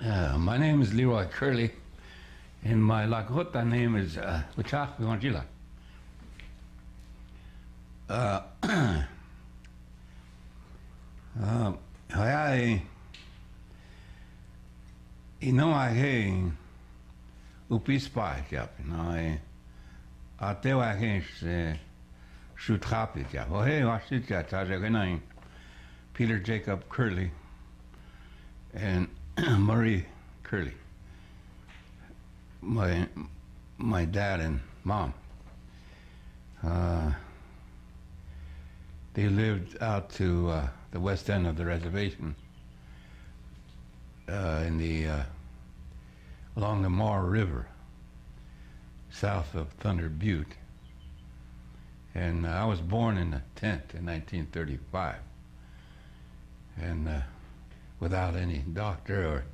My name is Leroy Curley, and my Lakota name is LeBlanc. I he upispa jap, atewa he shoot happy jap. Oh hey, I shoot jap. I Peter Jacob Curley and Murray Curley. My dad and mom. They lived out to the west end of the reservation, in the along the Moore River, south of Thunder Butte. And I was born in a tent in 1935, and without any doctor or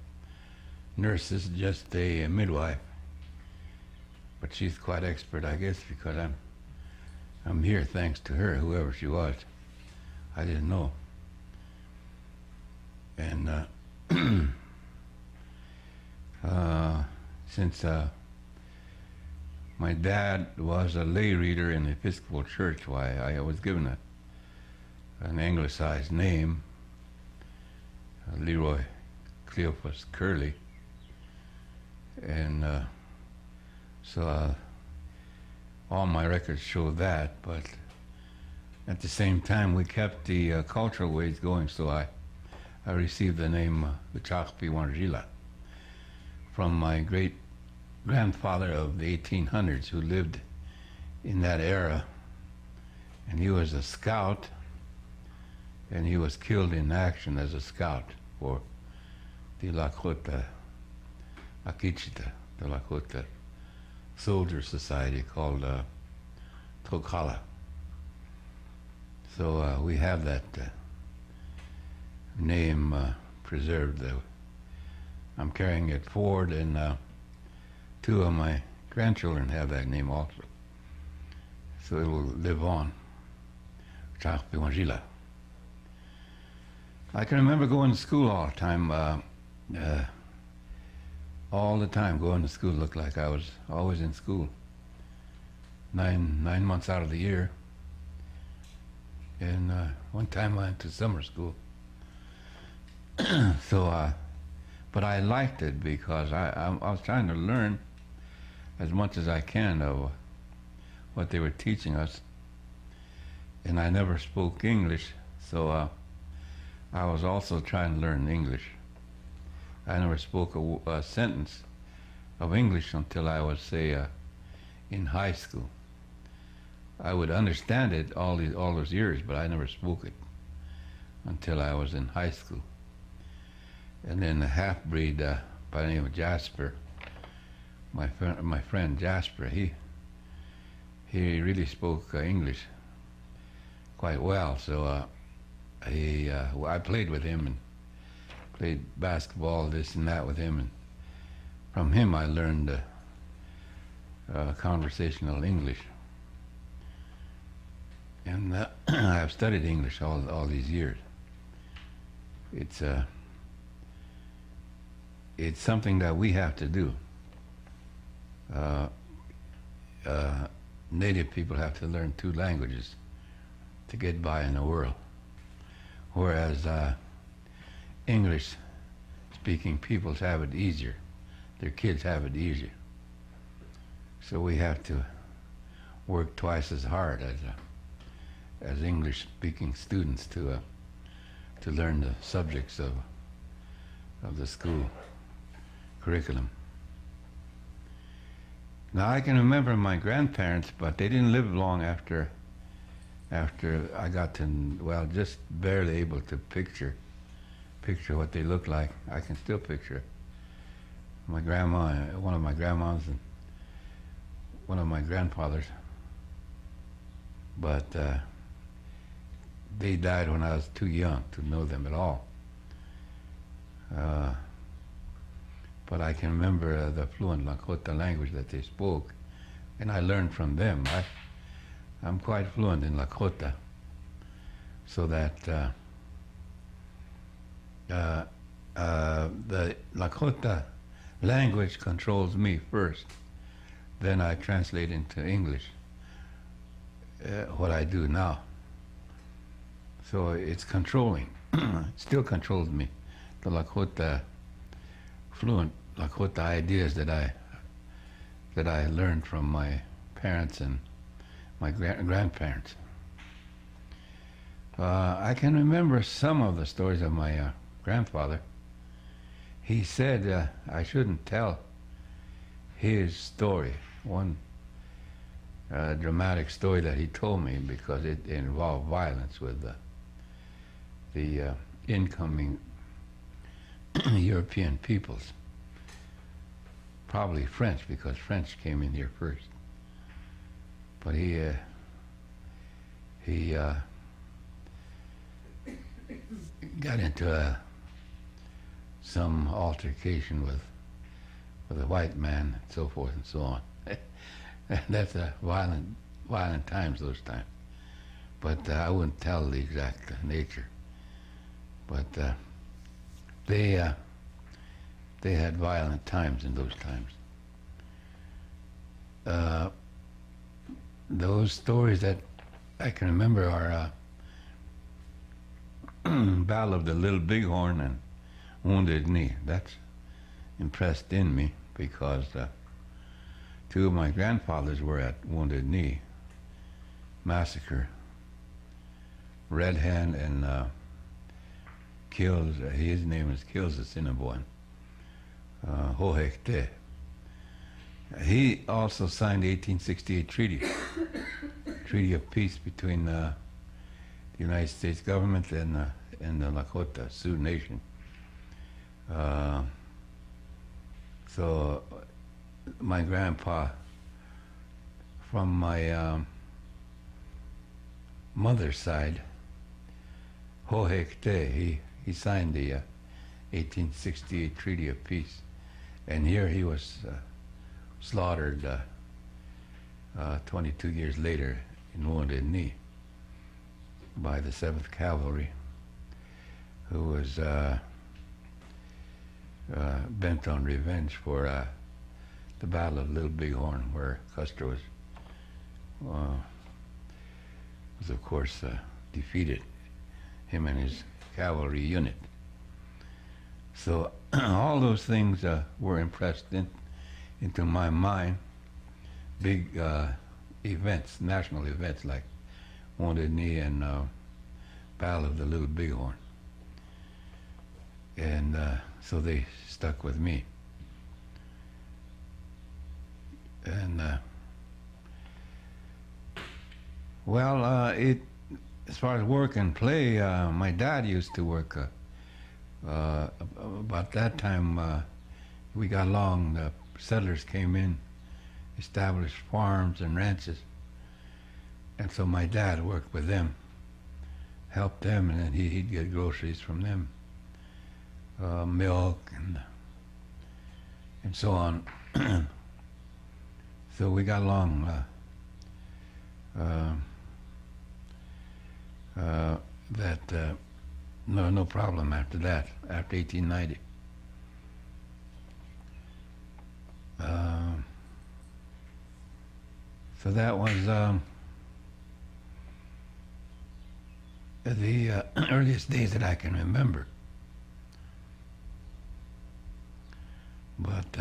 nurses, just a midwife. But she's quite expert, I guess, because I'm here thanks to her, whoever she was. I didn't know. And since my dad was a lay reader in the Episcopal Church, why I was given an anglicized name, Leroy Cleophas Curley, and so all my records show that, but at the same time we kept the cultural ways going, so I received the name Leroy from my great grandfather of the 1800s who lived in that era, and he was a scout, and he was killed in action as a scout for the Lakota Akichita, the Lakota soldier society called Tokala. So we have that name preserved. I'm carrying it forward, and two of my grandchildren have that name also. So it will live on. I can remember going to school all the time. All the time going to school. Looked like I was always in school. Nine months out of the year. And one time I went to summer school. So, but I liked it because I was trying to learn as much as I can of what they were teaching us. And I never spoke English, so I was also trying to learn English. I never spoke a sentence of English until I was, say, in high school. I would understand it all those years, but I never spoke it until I was in high school. And then a half-breed by the name of Jasper, my friend Jasper, he really spoke English quite well. So I played with him and played basketball, this and that with him, and from him I learned conversational English. And I've studied English all these years. It's something that we have to do. Native people have to learn two languages to get by in the world, whereas English-speaking peoples have it easier. Their kids have it easier. So we have to work twice as hard as English-speaking students to learn the subjects of the school curriculum. Now I can remember my grandparents, but they didn't live long after I got to, well, just barely able to picture what they looked like. I can still picture my grandma, one of my grandmas, and one of my grandfathers. But they died when I was too young to know them at all. But I can remember the fluent Lakota language that they spoke, and I learned from them. I'm quite fluent in Lakota, so that the Lakota language controls me first. Then I translate into English what I do now. So it's controlling. It still controls me. The Lakota, fluent Lakota ideas that I learned from my parents and my grandparents. I can remember some of the stories of my grandfather. He said I shouldn't tell his story, one dramatic story that he told me, because it involved violence with the incoming European peoples. Probably French, because French came in here first. But he got into some altercation with a white man, and so forth and so on. That's a violent times those times. But I wouldn't tell the exact nature. But they had violent times in those times. Those stories that I can remember are Battle of the Little Bighorn and Wounded Knee. That's impressed in me because two of my grandfathers were at Wounded Knee massacre. Red Hand and Kills, his name is Kills the Cinnabon, Hohekte. He also signed the 1868 Treaty of Peace between the United States government and the Lakota Sioux Nation. So my grandpa, from my mother's side, Hohekte, he signed the 1868 Treaty of Peace, and here he was slaughtered 22 years later in Wounded Knee by the 7th Cavalry, who was bent on revenge for the Battle of Little Bighorn, where Custer was of course defeated, him and his cavalry unit. So all those things were impressed into my mind. Big events, national events like Wounded Knee and Battle of the Little Bighorn. And so they stuck with me. And as far as work and play, my dad used to work. About that time, we got along. The settlers came in, established farms and ranches, and so my dad worked with them, helped them, and then he'd get groceries from them, milk and so on. So we got along. No problem after that, after 1890. So that was the earliest days that I can remember. But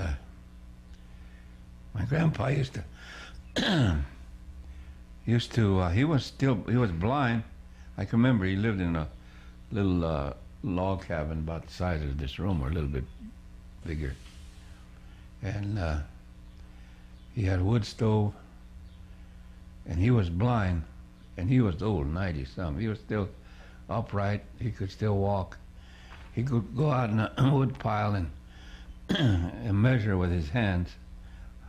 my grandpa used to he was blind. I can remember he lived in a little log cabin about the size of this room, or a little bit bigger. And he had a wood stove, and he was blind, and he was old, 90-something. He was still upright. He could still walk. He could go out in a wood pile and measure with his hands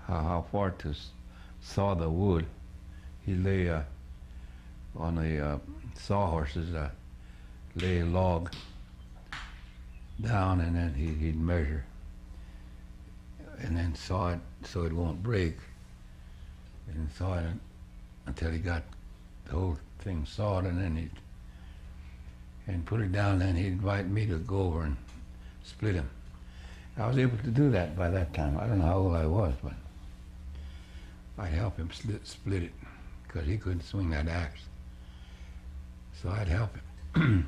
how far to saw the wood. He lay on the sawhorses, lay a log down, and then he'd measure, and then saw it so it won't break, and saw it until he got the whole thing sawed, and then he'd put it down. Then he'd invite me to go over and split him. I was able to do that by that time. I don't know how old I was, but I'd help him split it because he couldn't swing that axe. So I'd help him.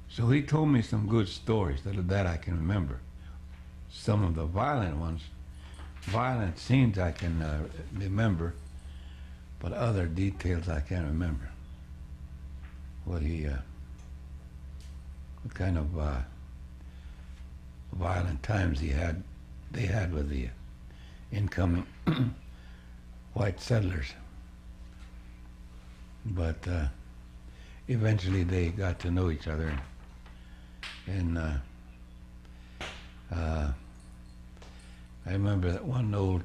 So he told me some good stories that I can remember. Some of the violent ones, violent scenes I can remember, but other details I can't remember. What kind of violent times they had with the incoming white settlers. But eventually they got to know each other, and I remember that one old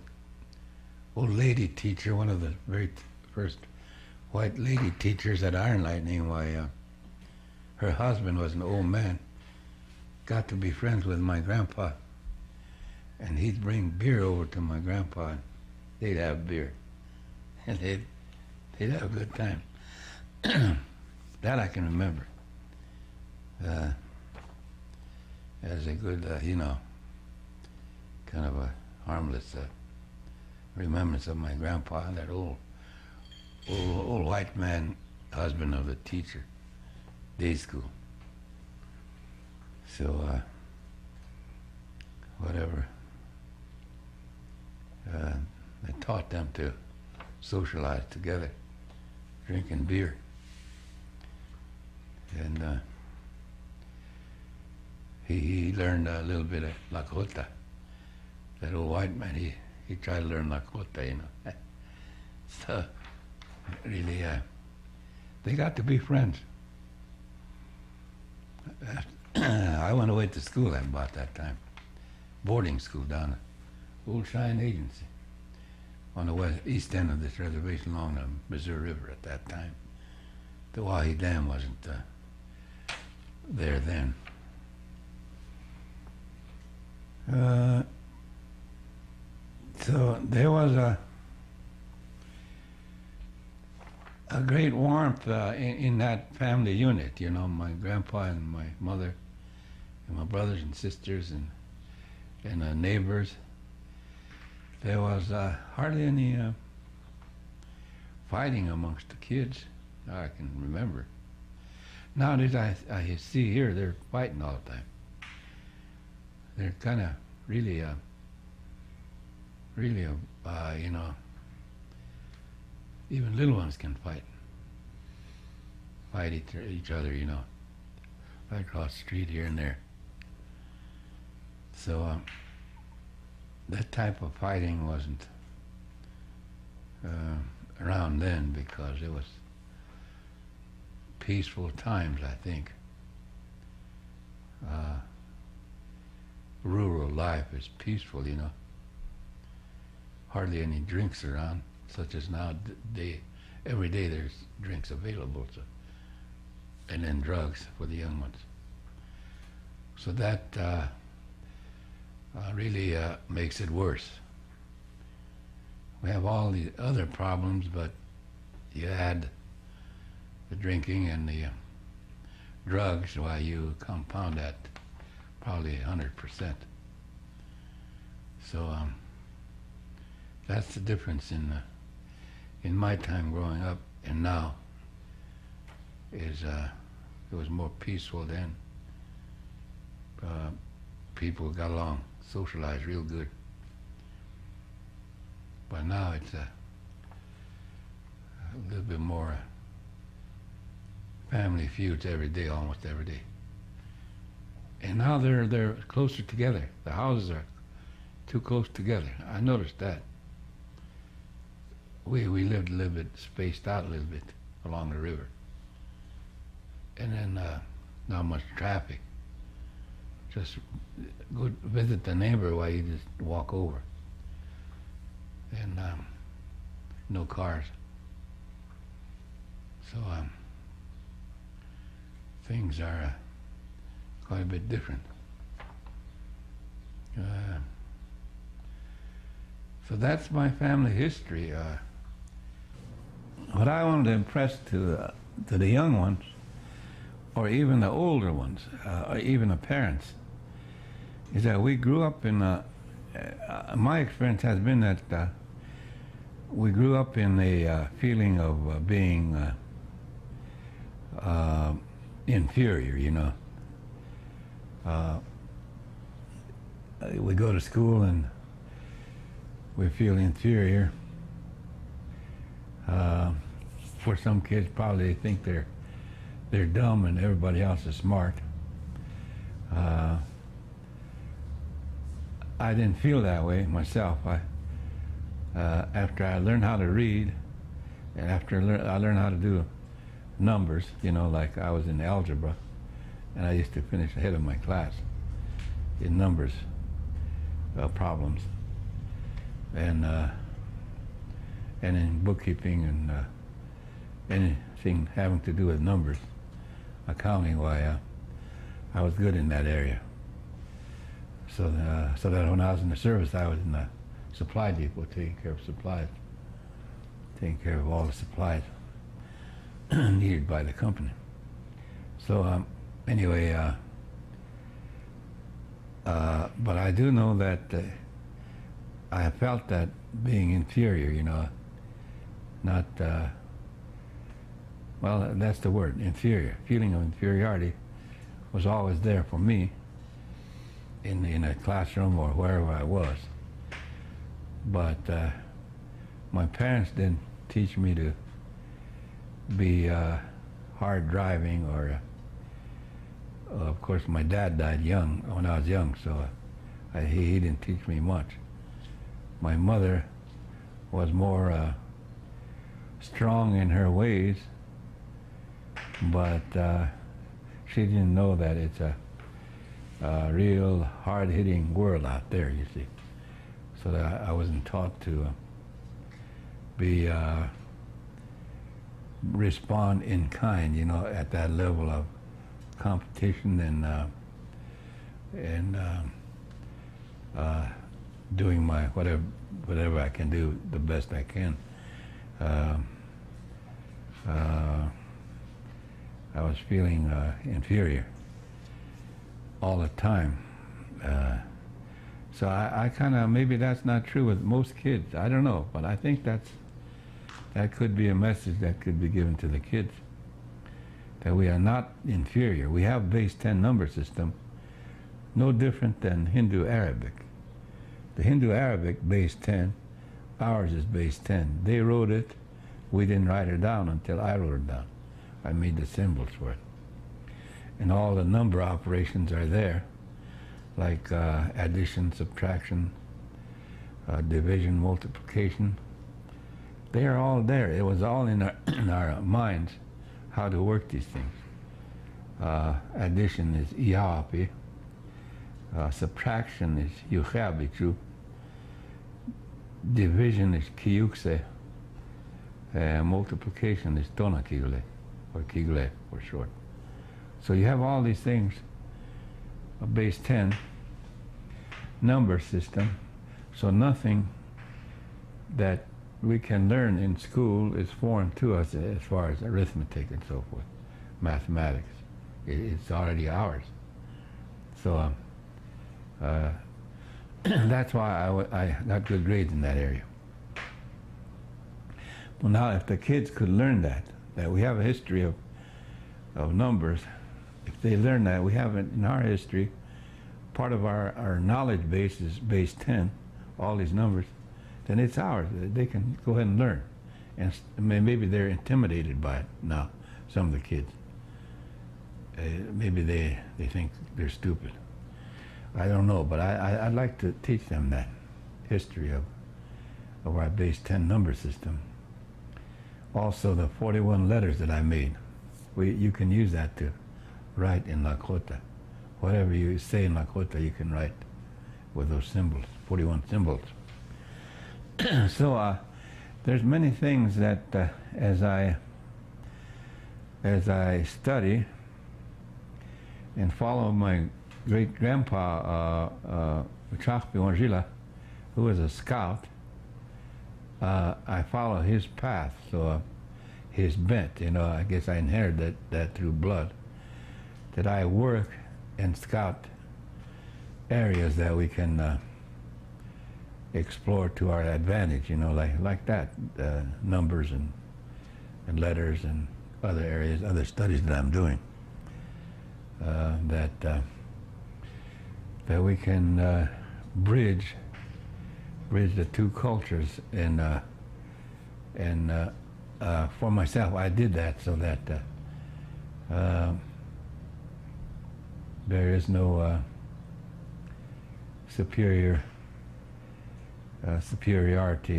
lady teacher, one of the very first white lady teachers at Iron Lightning, her husband was an old man, got to be friends with my grandpa, and he'd bring beer over to my grandpa, and they'd have beer, and they'd have a good time. That I can remember as a good, kind of a harmless remembrance of my grandpa, that old white man, husband of the teacher, day school. So whatever, I taught them to socialize together, drinking beer. And he learned a little bit of Dakota. That old white man, he tried to learn Dakota, So really, they got to be friends. I went away to school at about that time, boarding school down at Old Cheyenne Agency on the east end of this reservation along the Missouri River at that time. The Wahi Dam wasn't there then. So there was a great warmth in that family unit, my grandpa and my mother and my brothers and sisters and neighbors. There was hardly any fighting amongst the kids I can remember. Nowadays I see here they're fighting all the time. They're kind of really even little ones can fight each other, right across the street here and there. So that type of fighting wasn't around then because it was peaceful times, I think. Rural life is peaceful, Hardly any drinks around, such as now. Every day there's drinks available, and then drugs for the young ones. So that really makes it worse. We have all the other problems, but you add the drinking and the drugs, why you compound that probably 100%. So that's the difference in my time growing up and now. Is it was more peaceful then. People got along, socialized real good. But now it's a little bit more family feuds every day, almost every day. And now they're closer together. The houses are too close together. I noticed that. We lived a little bit spaced out a little bit along the river. And then not much traffic. Just go visit the neighbor while you just walk over. And no cars. So things are quite a bit different. So that's my family history. What I wanted to impress to the young ones or even the older ones, or even the parents, is that we grew up in my experience has been that we grew up in a feeling of being inferior, you know. We go to school and we feel inferior. For some kids, probably they think they're dumb and everybody else is smart. I didn't feel that way myself. After I learned how to read, and after I learned how to do numbers, you know, like I was in algebra, and I used to finish ahead of my class in numbers problems, and in bookkeeping and anything having to do with numbers, accounting. Why I was good in that area. So that when I was in the service, I was in the supply depot taking care of supplies, taking care of all the supplies needed by the company. So anyway, but I do know that I felt that being inferior, you know, not, well, that's the word, inferior. Feeling of inferiority was always there for me in a classroom or wherever I was. But my parents didn't teach me to be hard driving, or of course my dad died young, when I was young, so he didn't teach me much. My mother was more strong in her ways, but she didn't know that it's a real hard-hitting world out there, you see. So that I wasn't taught to be respond in kind, you know, at that level of competition and doing my whatever I can do the best I can. I was feeling inferior all the time. So I kind of, maybe that's not true with most kids. I don't know, but I think that could be a message that could be given to the kids, that we are not inferior. We have base 10 number system, no different than Hindu Arabic. The Hindu Arabic base 10, ours is base 10. They wrote it, we didn't write it down until I wrote it down. I made the symbols for it. And all the number operations are there, like addition, subtraction, division, multiplication. They are all there. It was all in our minds how to work these things. Addition is iapi, subtraction is yuchabichu, division is kiyukse, multiplication is tonakigule, or kigle for short. So you have all these things, a base 10 number system, so nothing that we can learn in school is foreign to us as far as arithmetic and so forth, mathematics. It's already ours. So that's why I got good grades in that area. Well, now if the kids could learn that we have a history of numbers, if they learn that, we have it in our history, part of our knowledge base is base 10, all these numbers, then it's ours. They can go ahead and learn. And maybe they're intimidated by it now, some of the kids. Maybe they think they're stupid. I don't know, but I'd like to teach them that history of our base 10 number system. Also the 41 letters that I made. You can use that to write in Lakota. Whatever you say in Lakota, you can write with those symbols, 41 symbols. So there's many things that as I study and follow my great grandpa Chakpi Wanjila, who was a scout, I follow his path, so his bent, you know, I guess I inherited that through blood. that I work and scout areas that we can explore to our advantage, you know, like that, numbers and letters and other areas, other studies that I'm doing, that we can bridge the two cultures, and for myself, I did that so that there is no superiority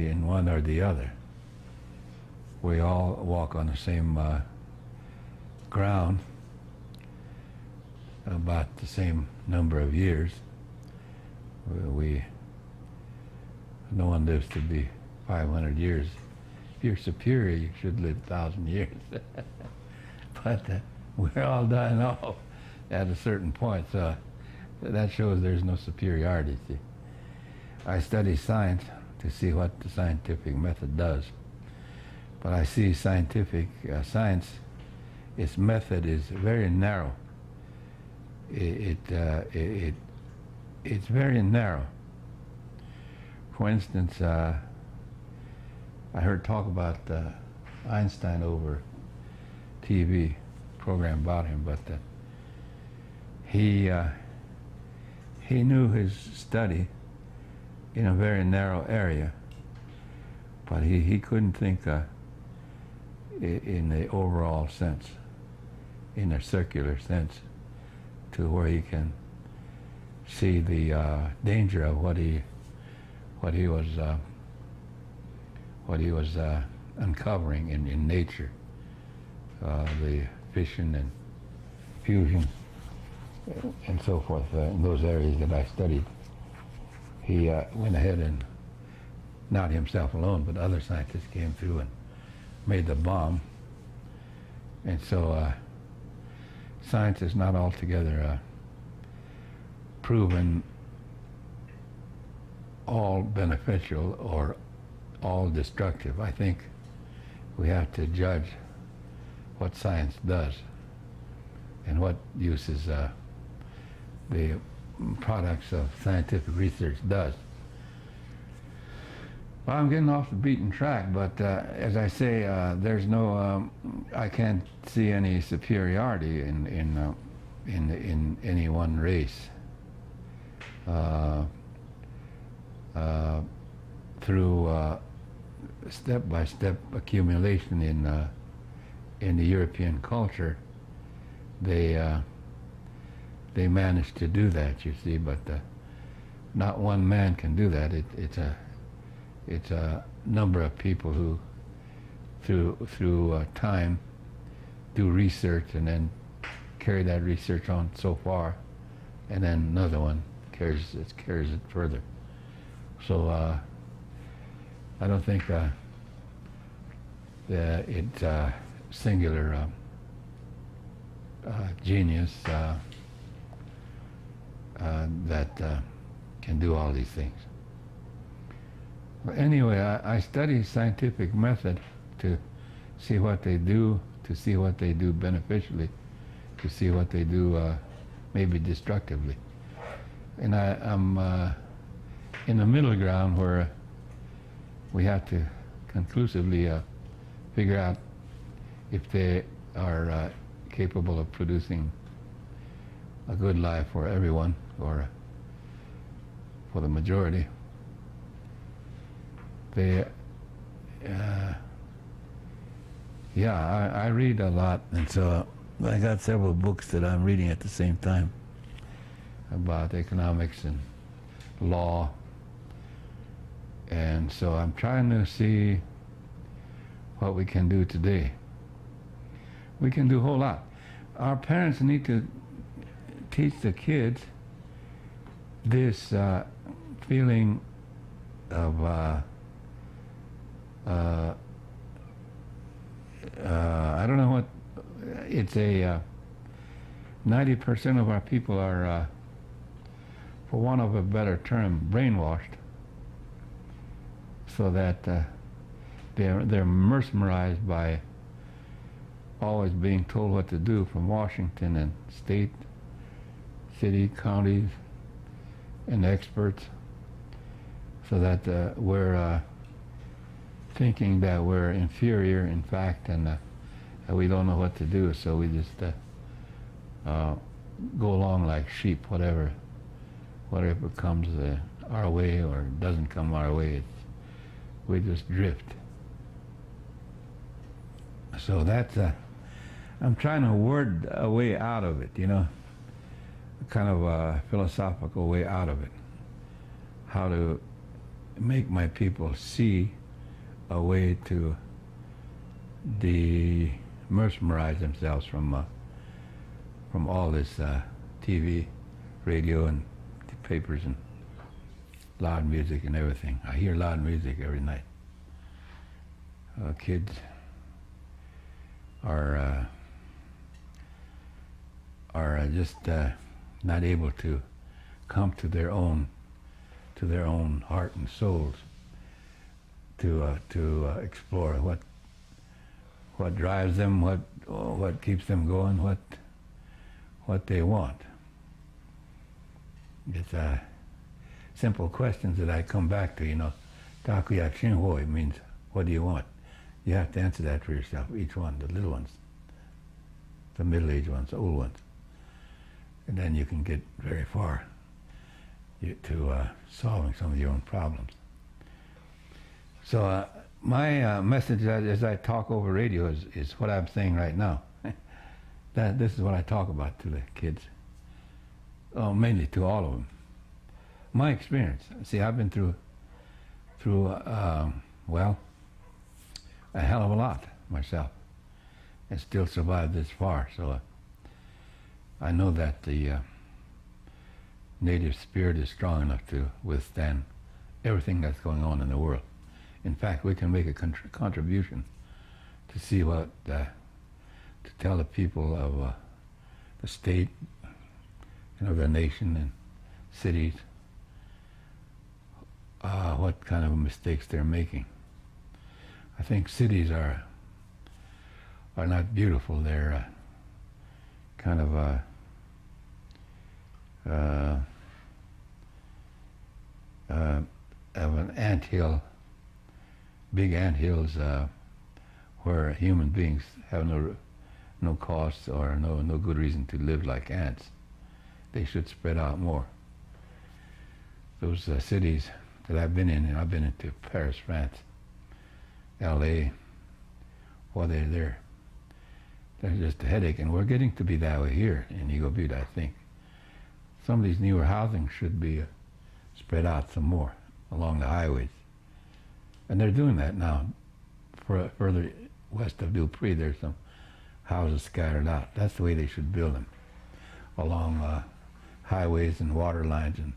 in one or the other. We all walk on the same ground, about the same number of years. No one lives to be 500 years. If you're superior, you should live 1,000 years. But we're all dying off at a certain point, so that shows there's no superiority. See, I study science to see what the scientific method does, but I see scientific science, its method is very narrow. It's very narrow. For instance, I heard talk about Einstein over TV program about him, but he knew his study in a very narrow area, but he couldn't think in the overall sense, in a circular sense, to where he can see the danger of what he was uncovering in nature, the fission and fusion and so forth, in those areas that I studied. He went ahead and, not himself alone, but other scientists came through and made the bomb. And so science is not altogether proven all beneficial or all destructive. I think we have to judge what science does and what uses the products of scientific research does. Well, I'm getting off the beaten track, but as I say, there's no, I can't see any superiority in any one race through step-by-step accumulation in the European culture. They managed to do that, you see, but not one man can do that. It's a number of people who, through time, do research and then carry that research on so far, and then another one carries it further. So I don't think it's singular genius that can do all these things. Well, anyway, I study scientific method to see what they do, to see what they do beneficially, to see what they do maybe destructively. And I'm in the middle ground where we have to conclusively figure out if they are capable of producing a good life for everyone or for the majority. They, yeah, I read a lot, and so I got several books that I'm reading at the same time about economics and law, and so I'm trying to see what we can do today. We can do a whole lot. Our parents need to teach the kids this feeling of I don't know what, it's a 90% of our people are, for want of a better term, brainwashed, so that they're mesmerized by always being told what to do from Washington and state, city, counties, and experts, so that we're thinking that we're inferior, in fact, and we don't know what to do, so we just go along like sheep, whatever comes our way or doesn't come our way, we just drift. So that's I'm trying to word a way out of it, you know, kind of a philosophical way out of it. How to make my people see a way to demesmerize themselves from all this TV, radio, and papers, and loud music and everything. I hear loud music every night. Kids are just not able to come to their own heart and souls to explore what drives them, what keeps them going, what they want. It's simple questions that I come back to, you know. Takuyak Shinhoi means, what do you want? You have to answer that for yourself, each one, the little ones, the middle-aged ones, the old ones. And then you can get very far to solving some of your own problems. So my message as I talk over radio is what I'm saying right now. This is what I talk about to the kids, mainly to all of them. My experience. See, I've been through well, a hell of a lot myself, and still survived this far. So I know that the native spirit is strong enough to withstand everything that's going on in the world. In fact, we can make a contribution to see what, to tell the people of the state, you know, the nation and cities, what kind of mistakes they're making. I think cities are not beautiful. They're kind of of an anthill, big anthills where human beings have no cause or no good reason to live like ants. They should spread out more. Those cities that I've been in, and I've been into Paris, France, L.A., well, they're just a headache, and we're getting to be that way here in Eagle Butte, I think. Some of these newer housing should be spread out some more along the highways. And they're doing that now. Further west of Dupree, there's some houses scattered out. That's the way they should build them, along highways and water lines and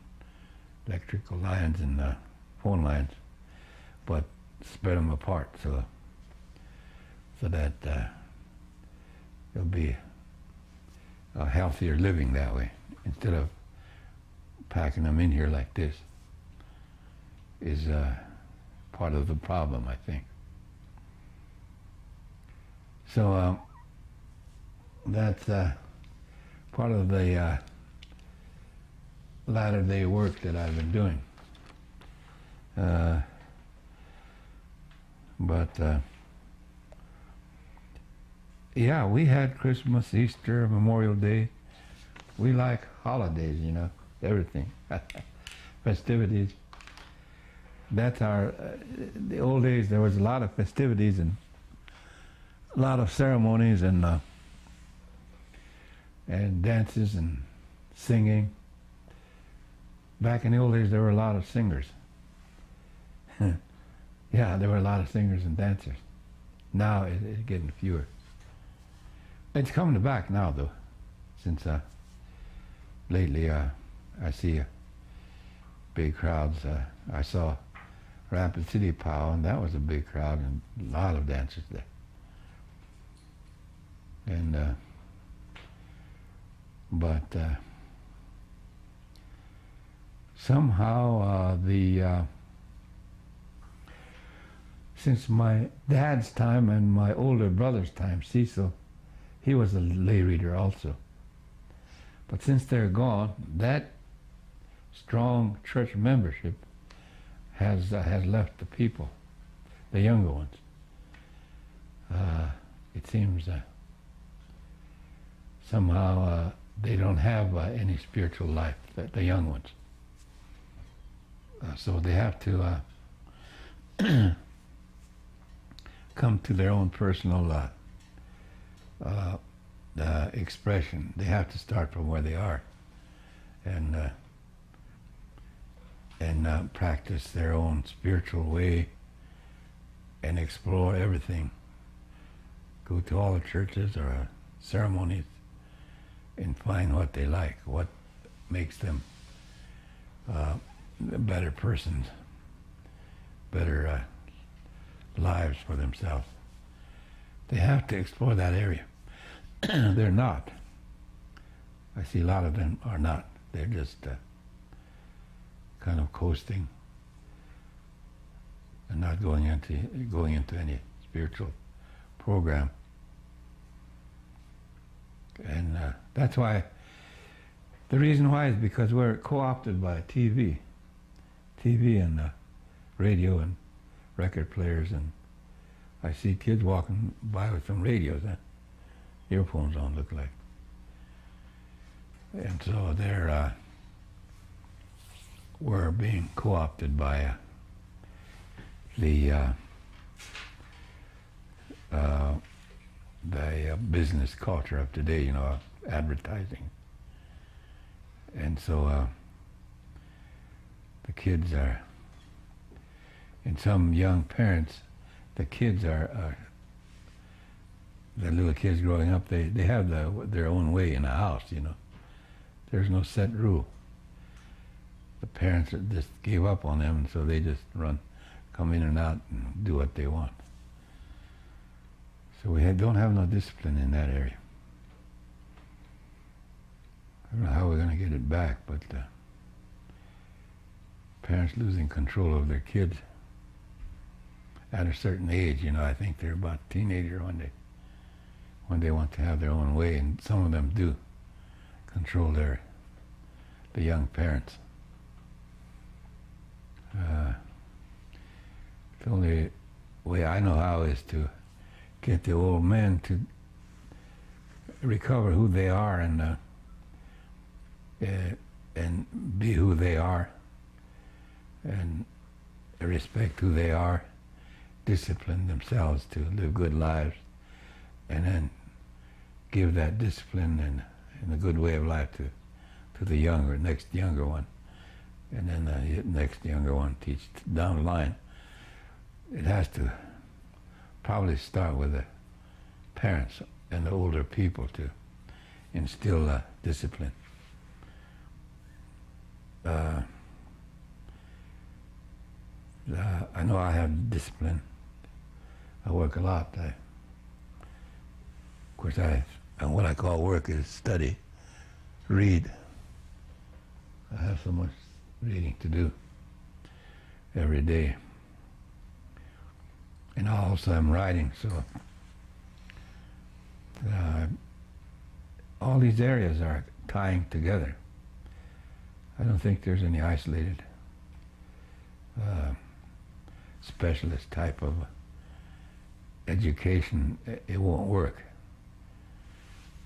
electrical lines and phone lines, but spread them apart so that there'll be a healthier living that way, instead of packing them in here like this. Is part of the problem, I think. So that's part of the latter-day work that I've been doing. Yeah, we had Christmas, Easter, Memorial Day. We like holidays, you know, everything. Festivities. That's the old days, there was a lot of festivities and a lot of ceremonies and dances and singing. Back in the old days, there were a lot of singers. Yeah, there were a lot of singers and dancers. Now it's getting fewer. It's coming back now, though, since lately I see big crowds. I saw Rapid City Pow, and that was a big crowd and a lot of dancers there. And but somehow since my dad's time and my older brother's time, Cecil, he was a lay reader also. But since they're gone, that strong church membership has left the people, the younger ones. It seems somehow they don't have any spiritual life, the young ones. So they have to come to their own personal expression. They have to start from where they are and practice their own spiritual way and explore everything. Go to all the churches or ceremonies and find what they like, what makes them better persons, better lives for themselves. They have to explore that area. They're not. I see a lot of them are not. They're just kind of coasting and not going into any spiritual program. And that's why, the reason why is because we're co-opted by TV and radio and record players, and I see kids walking by with some radios and earphones on, look like. And so we're being co-opted by the business culture of today, you know, advertising. And so the kids are, and some young parents, the kids are the little kids growing up, they have their own way in the house, you know. There's no set rule. The parents just gave up on them, and so they just come in and out and do what they want. So we don't have no discipline in that area. I don't know how we're going to get it back, but parents losing control of their kids at a certain age, you know, I think they're about teenager when they want to have their own way, and some of them do control the young parents. The only way I know how is to get the old men to recover who they are and be who they are and respect who they are, discipline themselves to live good lives, and then give that discipline and a good way of life to the next younger one, and then the next younger one teach down the line. It has to probably start with the parents and the older people to instill discipline. I know I have discipline. I work a lot. Of course, and what I call work is study, read. I have so much reading to do every day. And also I'm writing, so all these areas are tying together. I don't think there's any isolated specialist type of education. It won't work.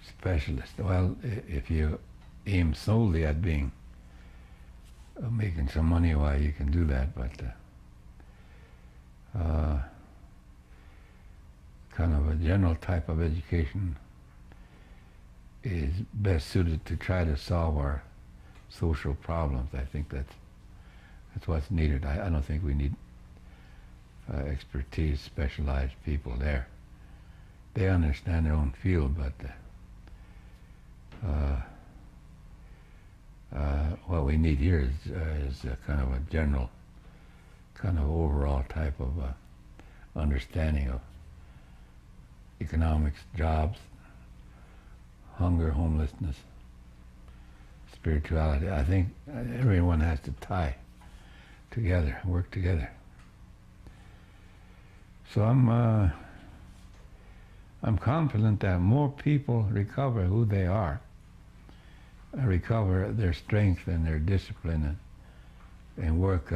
Specialist, well, if you aim solely at being making some money, why, you can do that, but kind of a general type of education is best suited to try to solve our social problems. I think that's what's needed. I don't think we need expertise, specialized people there. They understand their own field, but what we need here is a kind of a general, kind of overall type of understanding of economics, jobs, hunger, homelessness, spirituality. I think everyone has to tie together, work together. So I'm confident that more people recover who they are, recover their strength and their discipline and work.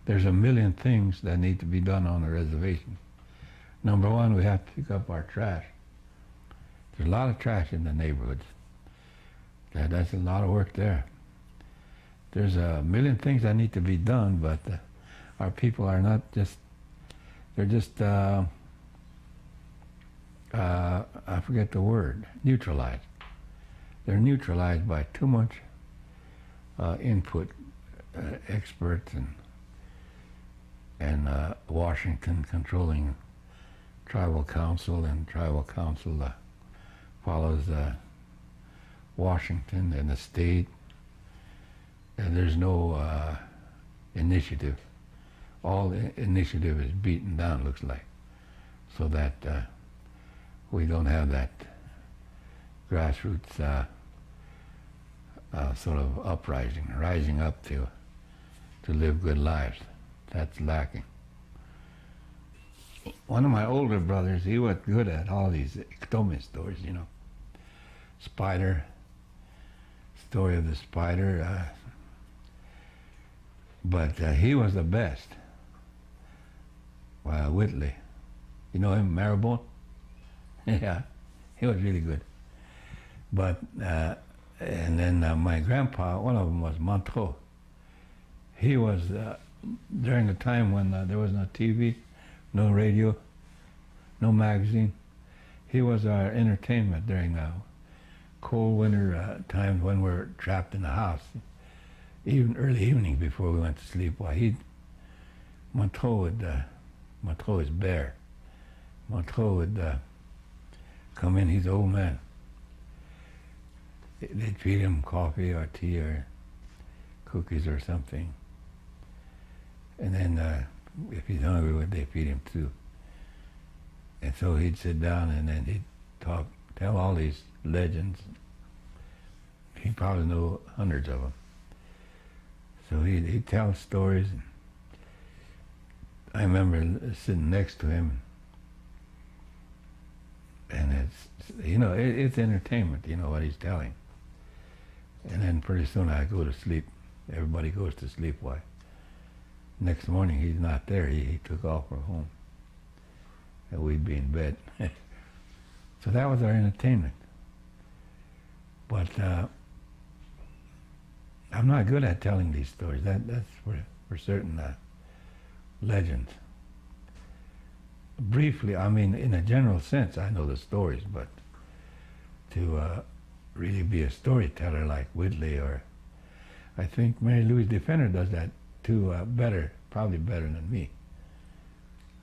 There's a million things that need to be done on a reservation. Number one, we have to pick up our trash. There's a lot of trash in the neighborhoods. That's a lot of work there. There's a million things that need to be done, but our people are not just, they're just, I forget the word, neutralized. They're neutralized by too much input, experts and Washington controlling tribal council, and tribal council follows Washington and the state, and there's no initiative. All initiative is beaten down, looks like, so that we don't have that grassroots sort of uprising, rising up to live good lives. That's lacking. One of my older brothers, he was good at all these Iktomi stories, you know. Spider, story of the spider, but he was the best. Whitley, you know him, Maribone? Yeah, he was really good. But, and then my grandpa, one of them was Montreux. He was, during the time when there was no TV, no radio, no magazine, he was our entertainment during cold winter times when we were trapped in the house. Even early evening before we went to sleep, Montreux is bear. Montreux would come in, he's an old man. They'd feed him coffee or tea or cookies or something. And then if he's hungry, they'd feed him too. And so he'd sit down and then he'd tell all these legends. He probably knew hundreds of them. So he'd tell stories. I remember sitting next to him, and it's entertainment, you know, what he's telling. And then pretty soon I go to sleep. Everybody goes to sleep. Why? Next morning he's not there. He took off for home, and we'd be in bed. So that was our entertainment. But I'm not good at telling these stories. That's for certain legends. Briefly, I mean, in a general sense, I know the stories, but to really be a storyteller like Whitley, or I think Mary Louise Defender does that too, better, probably better than me.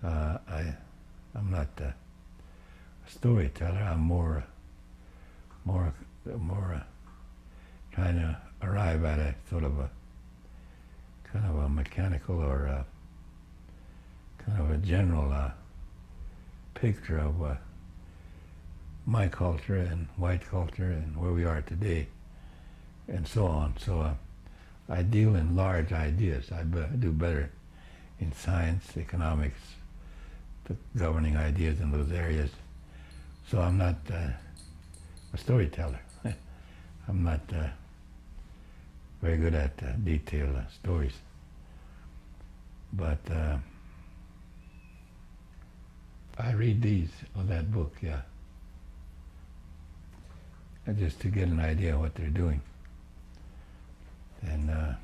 I'm not a storyteller. I'm more trying to arrive at a sort of a kind of a mechanical or kind of a general picture of my culture and white culture and where we are today and so on. So I deal in large ideas. I do better in science, economics, the governing ideas in those areas. So I'm not a storyteller. I'm not very good at detailed stories. But I read that book, yeah. Just to get an idea of what they're doing. And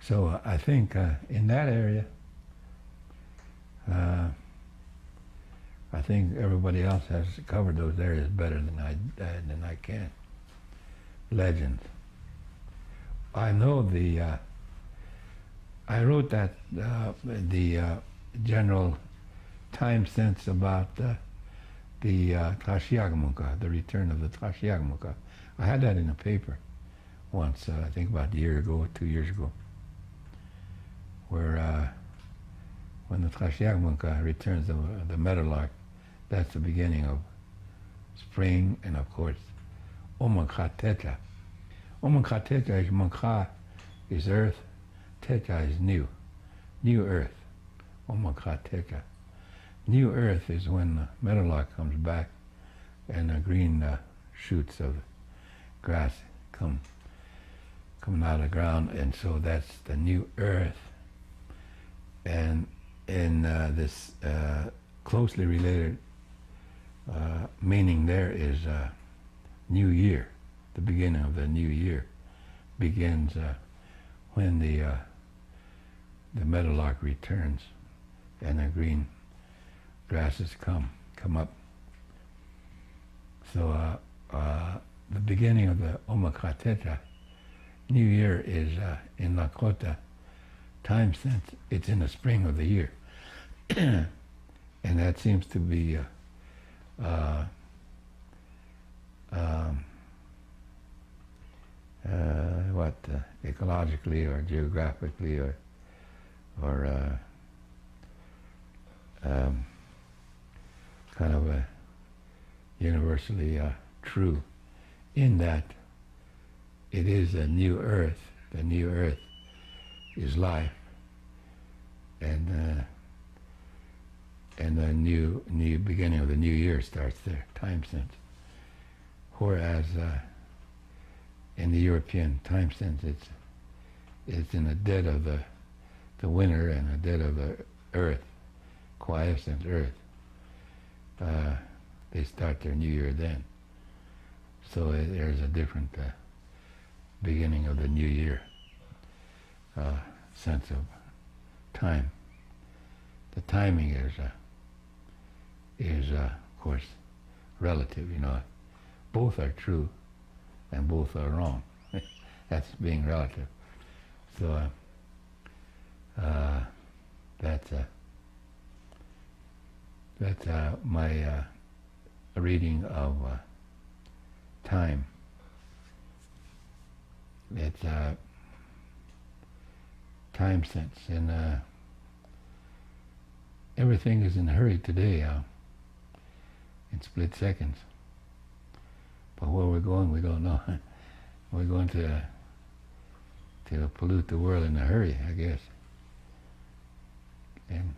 so I think in that area, I think everybody else has covered those areas better than I can. Legends. I know I wrote that the general time sense about the Tashiagamuka, the return of the Tashiagamuka. I had that in a paper once, I think about a year ago, 2 years ago, where when the Tashiagamuka returns, the meadowlark, that's the beginning of spring, and of course, Omanka Techa. Omanka Techa is Manka is earth, Techa is new earth. Omanka Techa. New earth is when the meadowlark comes back and the green shoots of grass coming out of the ground, and so that's the new earth. And in this closely related meaning there is new year. The beginning of the new year begins when the meadowlark returns and the green grasses come up. So the beginning of the Omakateta, New Year, is in Dakota time sense. It's in the spring of the year, and that seems to be ecologically or geographically or kind of universally true, in that it is a new earth. The new earth is life, and the new beginning of the new year starts there, time sense. Whereas in the European time sense, it's in the dead of the winter and the dead of the earth, quiescent earth. They start their new year then. So there's a different beginning of the new year sense of time. The timing is of course relative. Both are true and both are wrong. That's being relative. So that's my reading of time. It's time sense, and everything is in a hurry today, in split seconds. But where we're going, we don't know. We're going to pollute the world in a hurry, I guess. And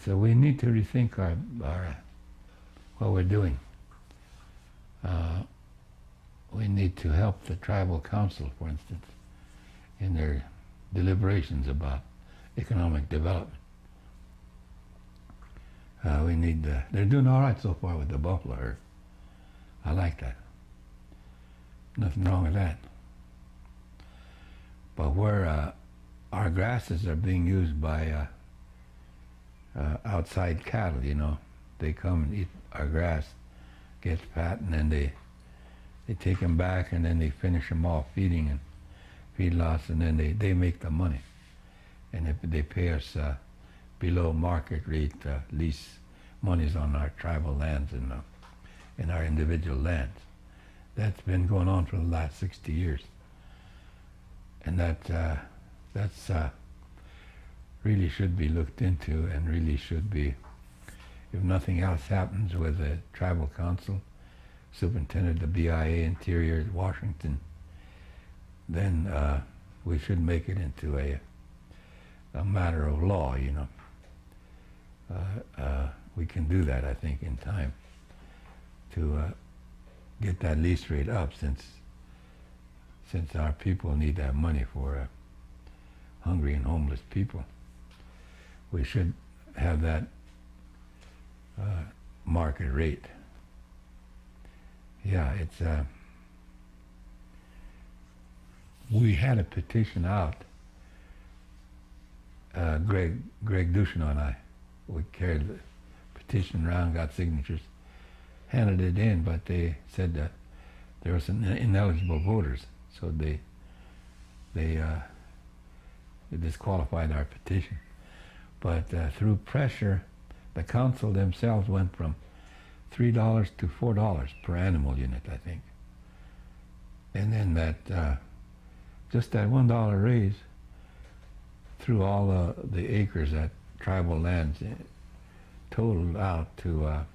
so we need to rethink our what we're doing. We need to help the tribal council, for instance, in their deliberations about economic development. We need they're doing all right so far with the buffalo herd. I like that. Nothing wrong with that. But where our grasses are being used by outside cattle, they come and eat our grass, gets fat, and then they take them back, and then they finish them off feeding and feedlots, and then they make the money. And if they pay us below market rate lease monies on our tribal lands and in our individual lands. That's been going on for the last 60 years. And that's really should be looked into, and really should be, if nothing else happens with the tribal council, superintendent, the BIA, Interior, Washington, then we should make it into a matter of law, we can do that, I think, in time to get that lease rate up, since our people need that money for hungry and homeless people. We should have that market rate. Yeah, it's we had a petition out. Greg Ducheneau and I, we carried the petition around, got signatures, handed it in, but they said that there were some ineligible voters, so they disqualified our petition. But through pressure, the council themselves went from $3 to $4 per animal unit, I think. And then that just that $1 raise threw all the acres at tribal lands totaled out to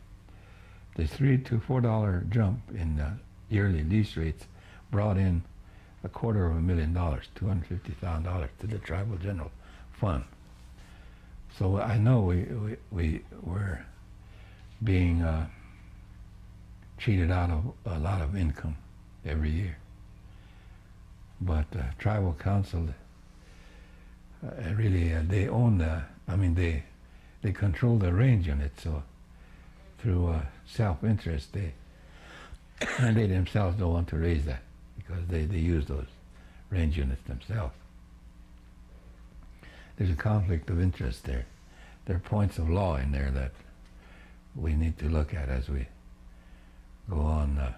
the $3 to $4 jump in yearly lease rates, brought in $250,000, $250,000 to the tribal general fund. So I know we were being cheated out of a lot of income every year. But tribal council, really, they own they control the range unit, so through self-interest, they themselves don't want to raise that because they use those range units themselves. There's a conflict of interest there. There are points of law in there that we need to look at as we go on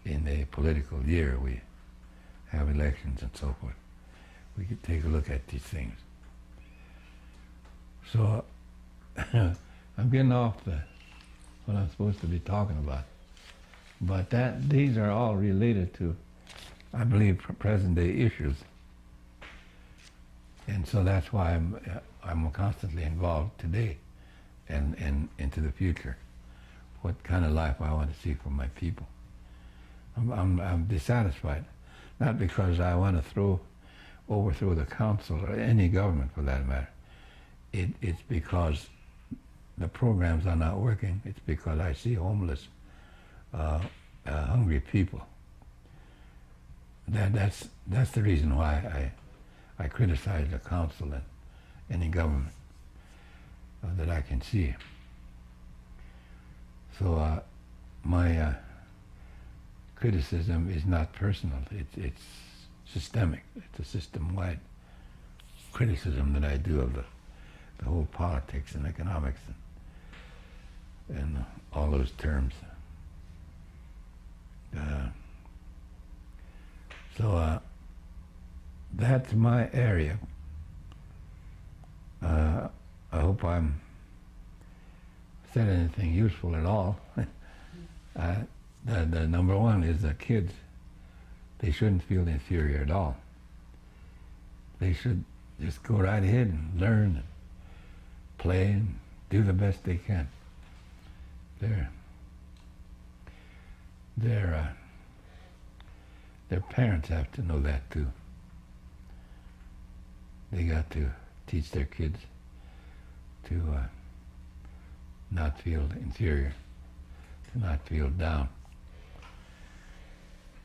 in a political year. We have elections and so forth. We could take a look at these things. So I'm getting off what I'm supposed to be talking about. But these are all related to, I believe, present-day issues. And so that's why I'm constantly involved today and into the future. What kind of life I want to see for my people. I'm dissatisfied, not because I want to overthrow the council or any government for that matter. It's because the programs are not working. It's because I see homeless, hungry people. That's the reason why I criticize the council and any government that I can see. So my criticism is not personal. It's systemic. It's a system-wide criticism that I do of the whole politics and economics and all those terms. So that's my area. I hope I'm said anything useful at all. The number one is the kids. They shouldn't feel inferior at all. They should just go right ahead and learn and play and do the best they can. Their parents have to know that too. They got to teach their kids to not feel inferior, to not feel down.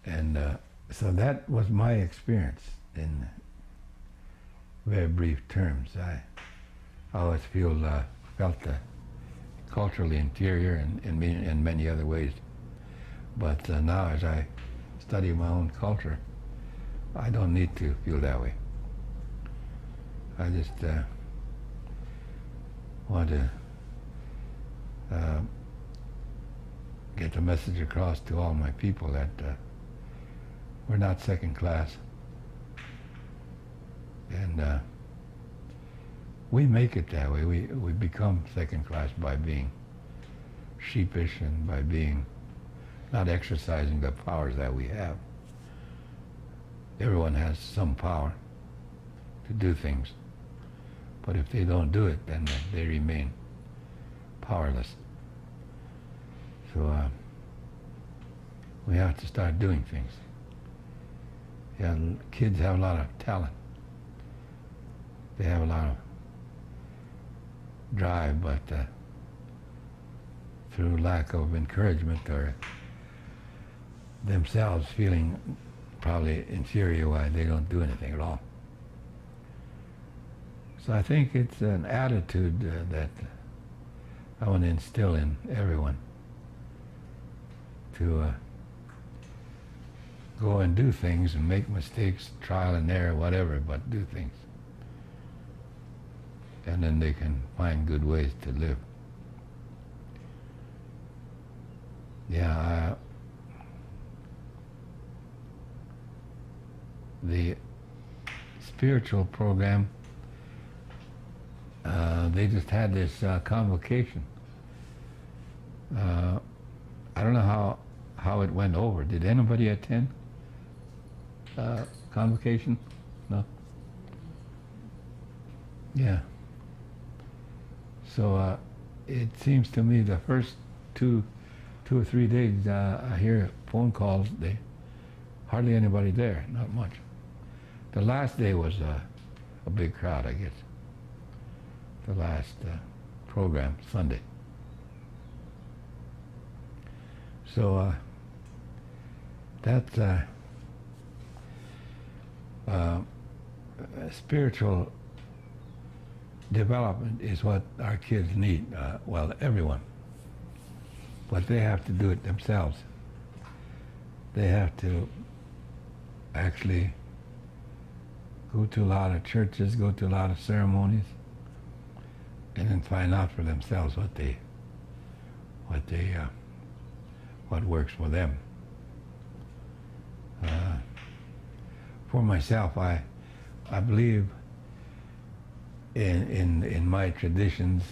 And so that was my experience in very brief terms. I always felt culturally inferior in many other ways. But now as I study my own culture, I don't need to feel that way. I just want to get the message across to all my people that we're not second class. And we make it that way. We become second class by being sheepish and by being not exercising the powers that we have. Everyone has some power to do things, but if they don't do it, then they remain powerless. So we have to start doing things. Yeah, kids have a lot of talent. They have a lot of drive, but through lack of encouragement or themselves feeling probably inferior, why they don't do anything at all. So I think it's an attitude that I want to instill in everyone to go and do things and make mistakes, trial and error, whatever, but do things. And then they can find good ways to live. Yeah, the spiritual program, they just had this convocation. I don't know how it went over. Did anybody attend convocation? No? Yeah. So it seems to me the first two or 3 days I hear phone calls. hardly anybody there, not much. The last day was a big crowd, I guess. The last program, Sunday. So that's spiritual development is what our kids need. Well, everyone. But they have to do it themselves. They have to actually go to a lot of churches, go to a lot of ceremonies, and then find out for themselves what works for them. For myself, I believe in my traditions,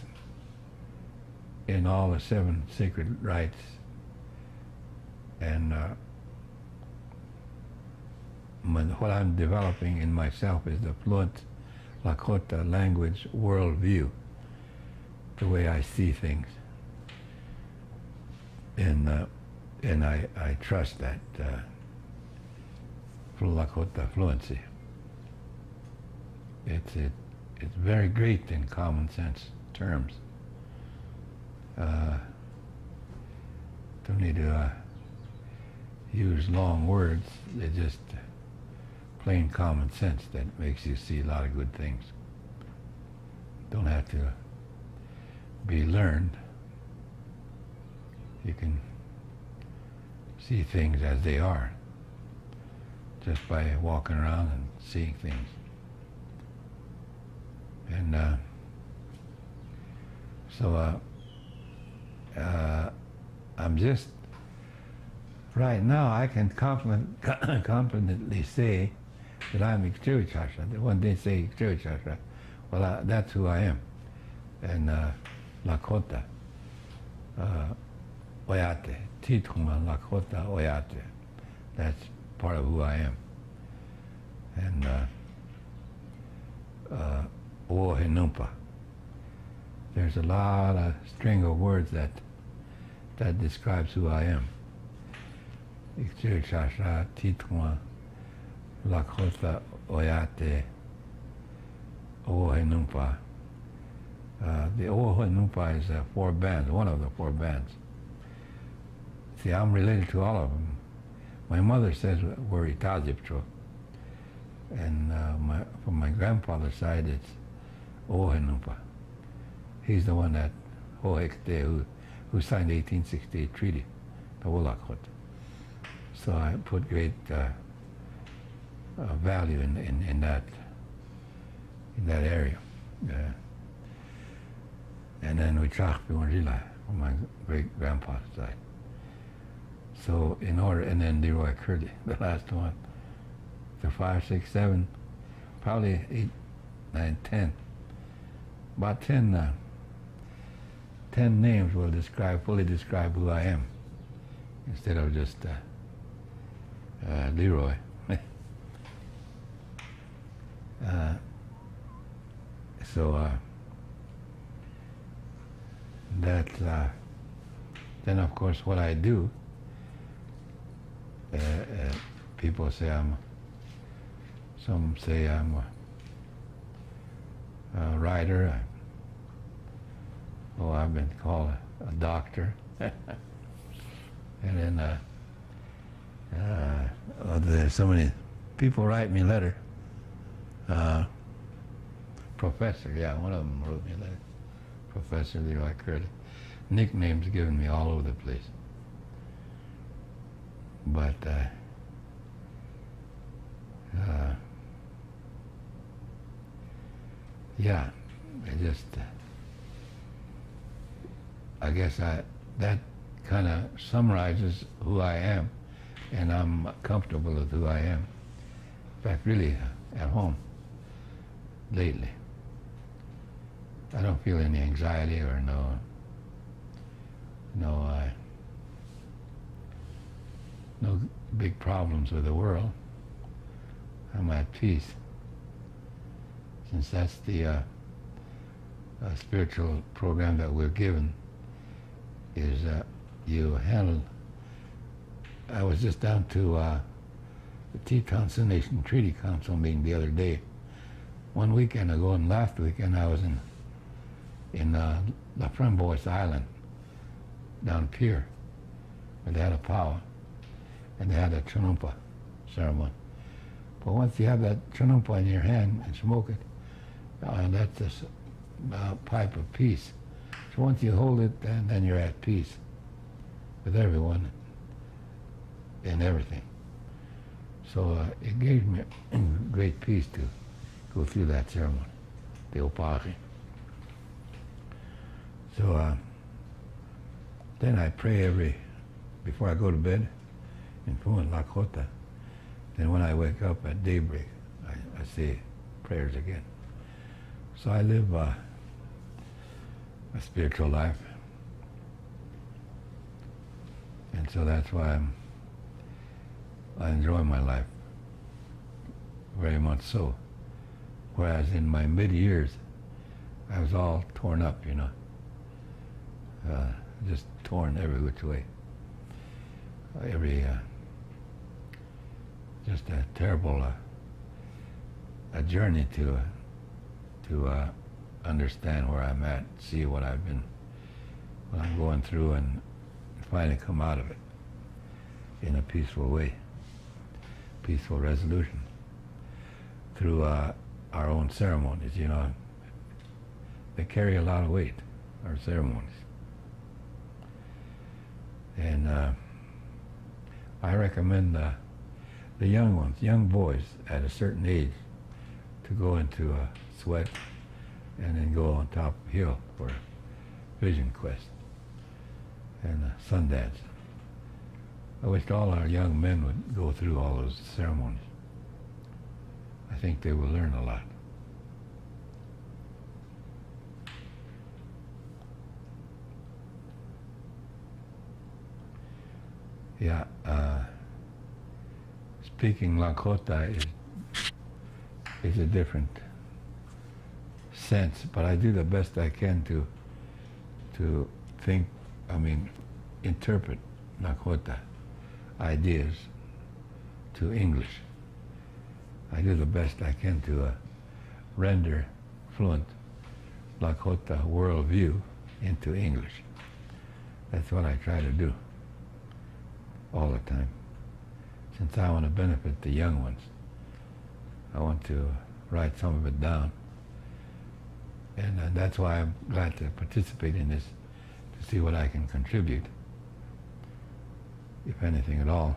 in all the 7 sacred rites, and what I'm developing in myself is the fluent Lakota language worldview, the way I see things, and I trust that Lakota fluency. It's very great in common sense terms. Don't need to use long words. They're just plain common sense that makes you see a lot of good things. Don't have to be learned. You can see things as they are just by walking around and seeing things. And so I'm just, right now I can confidently say that I'm Ikchirichasha. When they say Ikchirichasha, well, that's who I am. And Lakota, Oyate, Tituma Lakota Oyate. That's part of who I am. And Ohenumpa. There's a lot of string of words that describes who I am. Ikchirichasha, Tituma, Lakota, Oyate, Ohenumpa. The Ohenumpa is 4 bands, one of the 4 bands. See, I'm related to all of them. My mother says we're Itazipcho. And from my grandfather's side, it's Ohenumpa. He's the one that, who signed the 1868 treaty, the Wolakot. So I put great value in that area. And then we Chachpiwanjila from my great grandpa's side. So in order, and then Leroy Curley, the last one. So 5, 6, 7, probably 8, 9, 10. About 10 names will fully describe who I am, instead of just Leroy. Then of course what I do, people say some say I'm a writer. I've been called a doctor. And then there's so many people write me a letter. Professor, yeah, one of them wrote me a letter. Professor Leroy Curley. Nicknames given me all over the place. But yeah, I guess that kind of summarizes who I am, and I'm comfortable with who I am. In fact, really at home lately. I don't feel any anxiety or no big problems with the world. I'm at peace. Since that's the spiritual program that we're given, is you handle. I was just down to the Teton Nation Treaty Council meeting the other day. One weekend ago, and last weekend I was in La Framboise Island, down Pier, where they had a powwow, and they had a chanumpa ceremony. But once you have that chanumpa in your hand and smoke it, that's this pipe of peace. So once you hold it, then you're at peace with everyone and everything. So it gave me great peace to go through that ceremony, the opaji. So then I pray before I go to bed in Puan Lakota. Then when I wake up at daybreak, I say prayers again. So I live a spiritual life. And so that's why I enjoy my life very much so. Whereas in my mid-years, I was all torn up, just torn every which way. Just a terrible a journey to understand where I'm at, see what I'm going through, and finally come out of it in a peaceful way, peaceful resolution through our own ceremonies. They carry a lot of weight, our ceremonies. And I recommend the young ones, young boys at a certain age, to go into a sweat and then go on top of the hill for a vision quest and a Sundance. I wish all our young men would go through all those ceremonies. I think they will learn a lot. Yeah, speaking Lakota is a different sense, but I do the best I can to interpret Lakota ideas to English. I do the best I can to render fluent Lakota worldview into English. That's what I try to do all the time. Since I want to benefit the young ones, I want to write some of it down. And that's why I'm glad to participate in this, to see what I can contribute, if anything at all.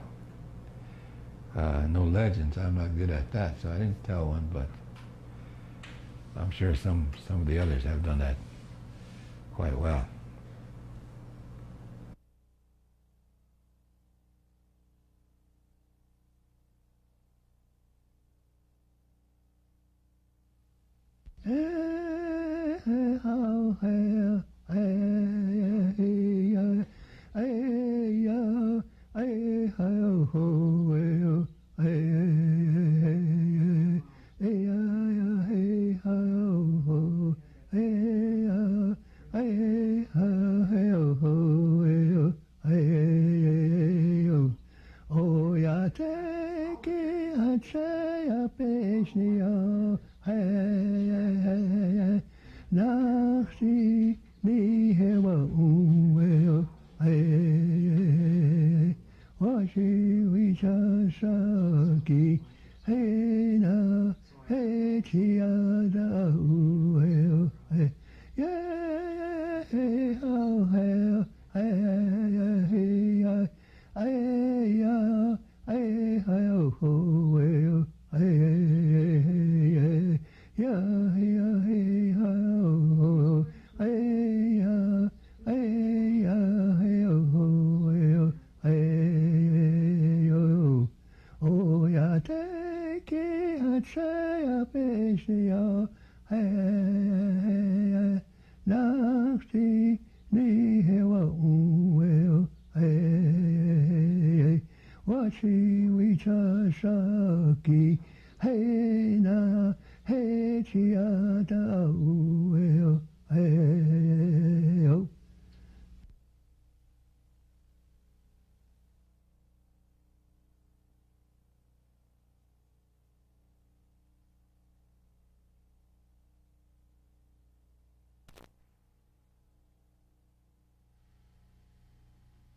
No legends, I'm not good at that, so I didn't tell one, but I'm sure some of the others have done that quite well.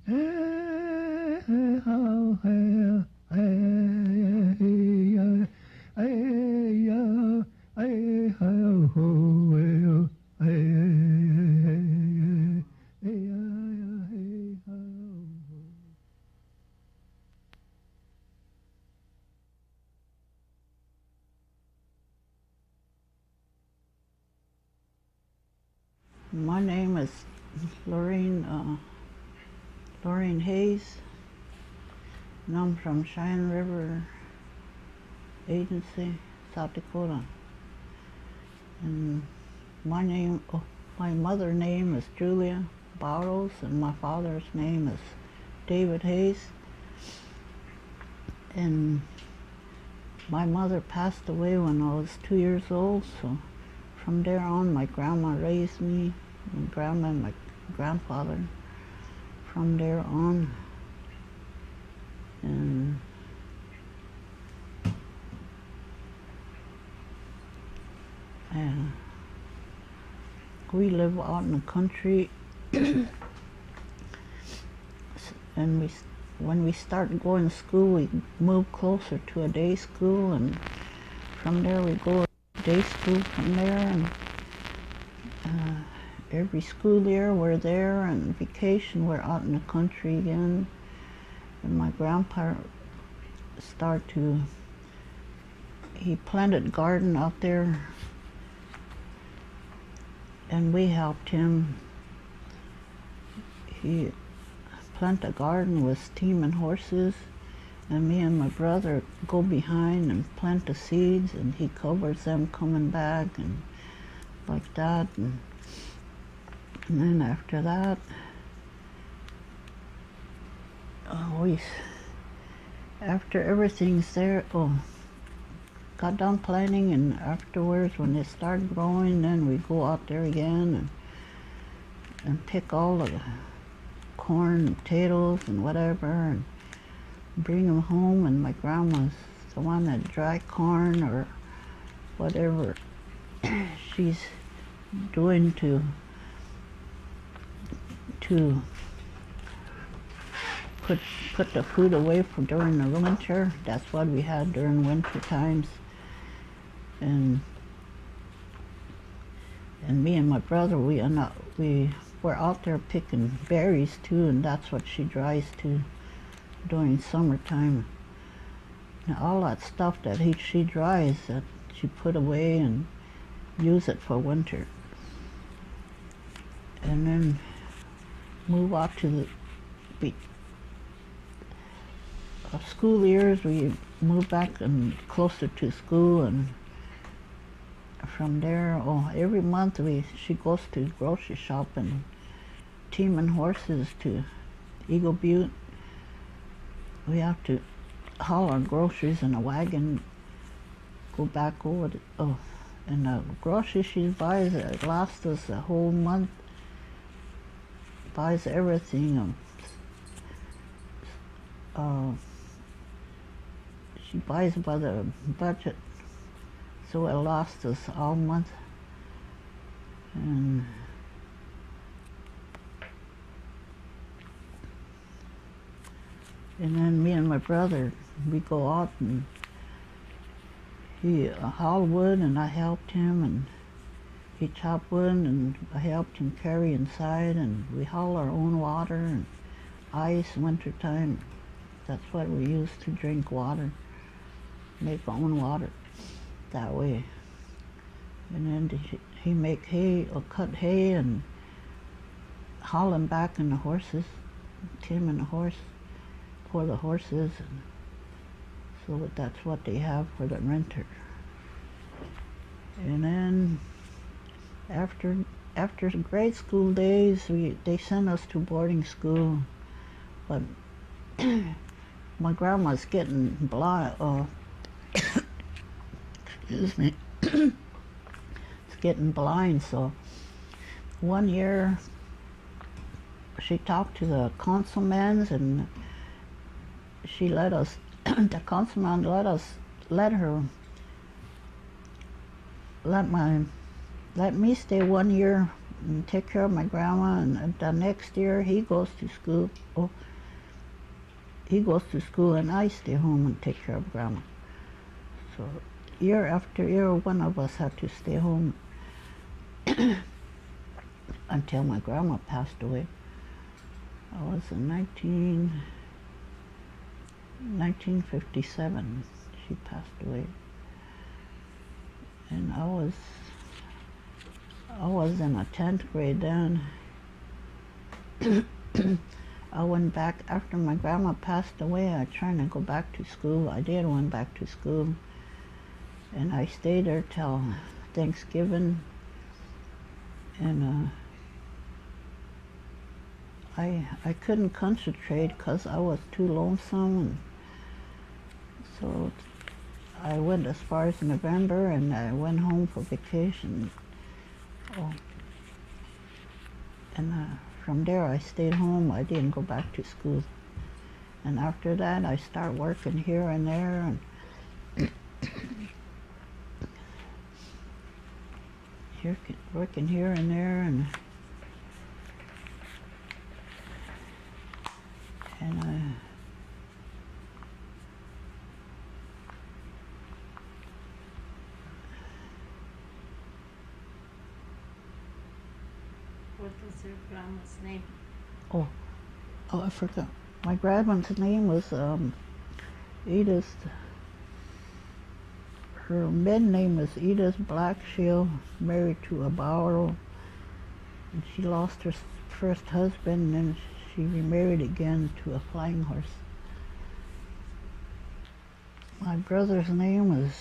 My name is Lorraine, Lorraine Hayes, and I'm from Cheyenne River Agency, South Dakota. And my mother's name is Julia Barrows, and my father's name is David Hayes. And my mother passed away when I was 2 years old, so from there on my grandma raised me, my grandma and my grandfather from there on. And we live out in the country. And when we started going to school, we moved closer to a day school, and from there we go to day school from there. And every school year we're there, and vacation we're out in the country again. And my grandpa he planted a garden out there, and we helped him. He planted a garden with team and horses, and me and my brother go behind and plant the seeds, and he covers them coming back and like that. And then after that, after everything's there, got done planting, and afterwards when they start growing, then we go out there again and pick all the corn and potatoes and whatever, and bring them home. And my grandma's the one that dry corn or whatever she's doing to put the food away for during the winter. That's what we had during winter times. And me and my brother, we were out there picking berries too, and that's what she dries to during summertime. And all that stuff that she dries, that she put away and use it for winter. And then move out to the school years, we moved back and closer to school, and from there, every month she goes to grocery shop and team and horses to Eagle Butte. We have to haul our groceries in a wagon, go back over and the groceries she buys, it lasts us a whole month. Buys everything. She buys by the budget, so it lasts us all month. And then me and my brother, we go out, and he hauled wood, and I helped him, and he chopped wood, and I helped him carry inside, and we haul our own water and ice wintertime. That's what we use to drink water, make our own water that way. And then he make hay, or cut hay, and haul them back in the horses, Tim and the horse, for the horses, and so that's what they have for the winter. And then after grade school days, they sent us to boarding school, but my grandma's getting blind. Excuse me. It's getting blind, so one year she talked to the councilman, and she let us. The councilman let me stay 1 year and take care of my grandma, and the next year he goes to school. Oh, he goes to school and I stay home and take care of grandma. So year after year, one of us had to stay home until my grandma passed away. I was in 1957. She passed away, and I was in a 10th grade then. I went back after my grandma passed away. I tried to go back to school. I did went back to school, and I stayed there till Thanksgiving. And I couldn't concentrate because I was too lonesome, and so I went as far as November, and I went home for vacation. Oh. And from there I stayed home. I didn't go back to school. And after that I start working here and there, and working here and there, and What was your grandma's name? oh, I forgot. My grandma's name was Edith. Her maiden name was Edith Blackshield, married to a Barrow, and she lost her first husband, and then she remarried again to a flying horse. My brother's name was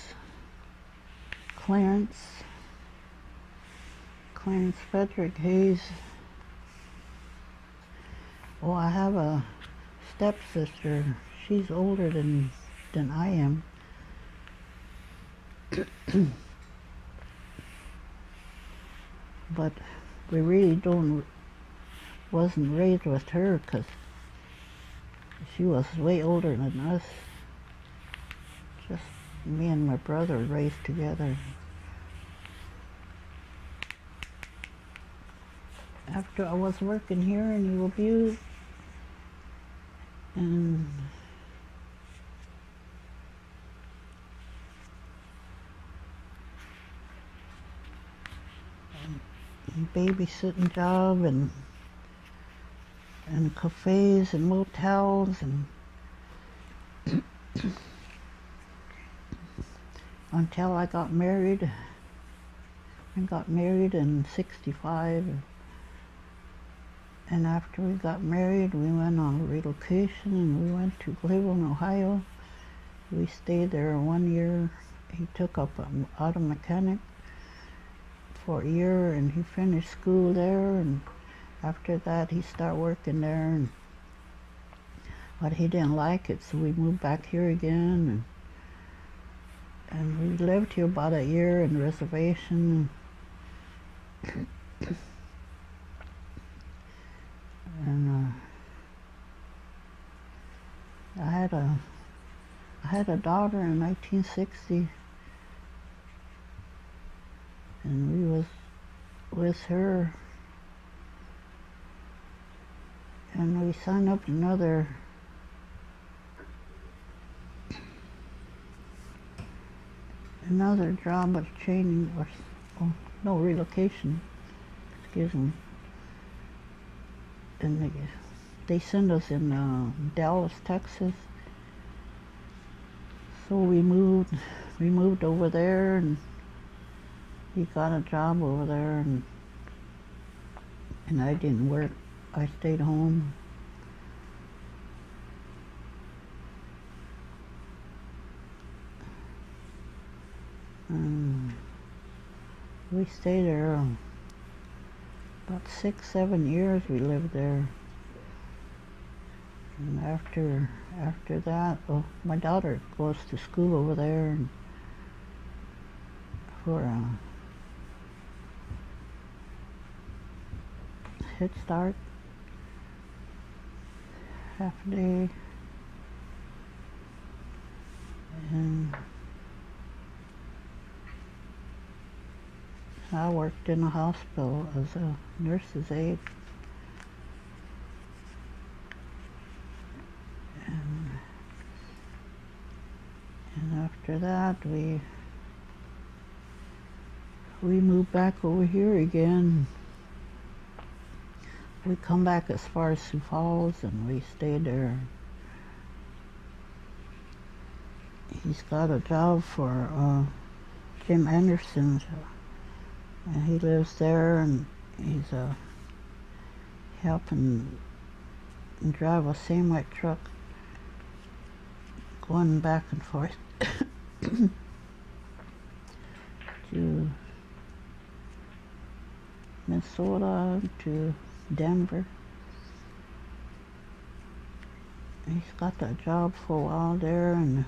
Clarence Frederick Hayes. Oh, I have a stepsister. She's older than I am. But we really wasn't raised with her because she was way older than us. Just me and my brother raised together. After I was working here in Butte, and babysitting job, and cafes and motels, and until I got married. I got married in '65. And after we got married, we went on a relocation, and we went to Cleveland, Ohio. We stayed there 1 year. He took up an auto mechanic for a year, and he finished school there, and after that he started working there, but he didn't like it, so we moved back here again, and we lived here about a year in reservation. And I had a daughter in 1960, and we was with her, and we signed up another job of training, or no, relocation, excuse me. And they sent us in Dallas, Texas. So we moved over there, and he got a job over there, and I didn't work. I stayed home. We stayed there about 6-7 years. We lived there, and after that, my daughter goes to school over there, and for Head Start, half a day, and I worked in a hospital as a nurse's aide. And after that, we moved back over here again. We come back as far as Sioux Falls, and we stayed there. He's got a job for Jim Anderson, and he lives there, and he's helping drive a semi truck going back and forth to Minnesota, to Denver. He's got that job for a while there, and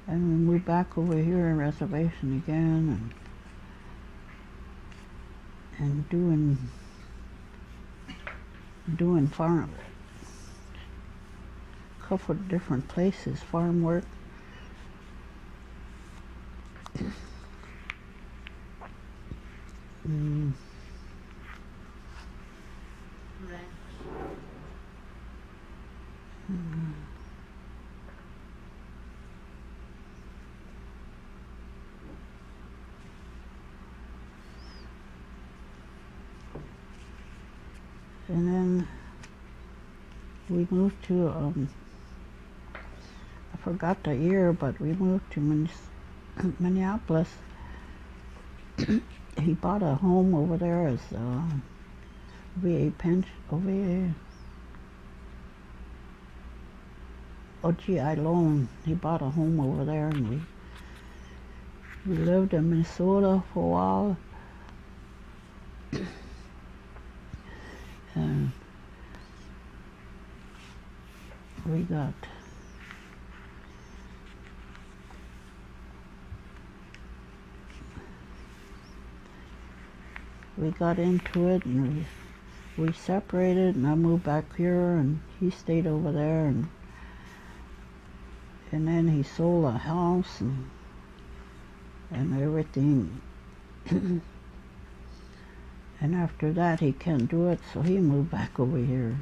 we moved back over here in reservation again, and doing farm, a couple of different places, farm work. And then we moved to, I forgot the year, but we moved to Minneapolis. He bought a home over there as VA pension, GI loan. He bought a home over there, and we lived in Minnesota for a while. And we got into it, and we separated, and I moved back here, and he stayed over there, and then he sold a house and everything. And after that, he can't do it, so he moved back over here.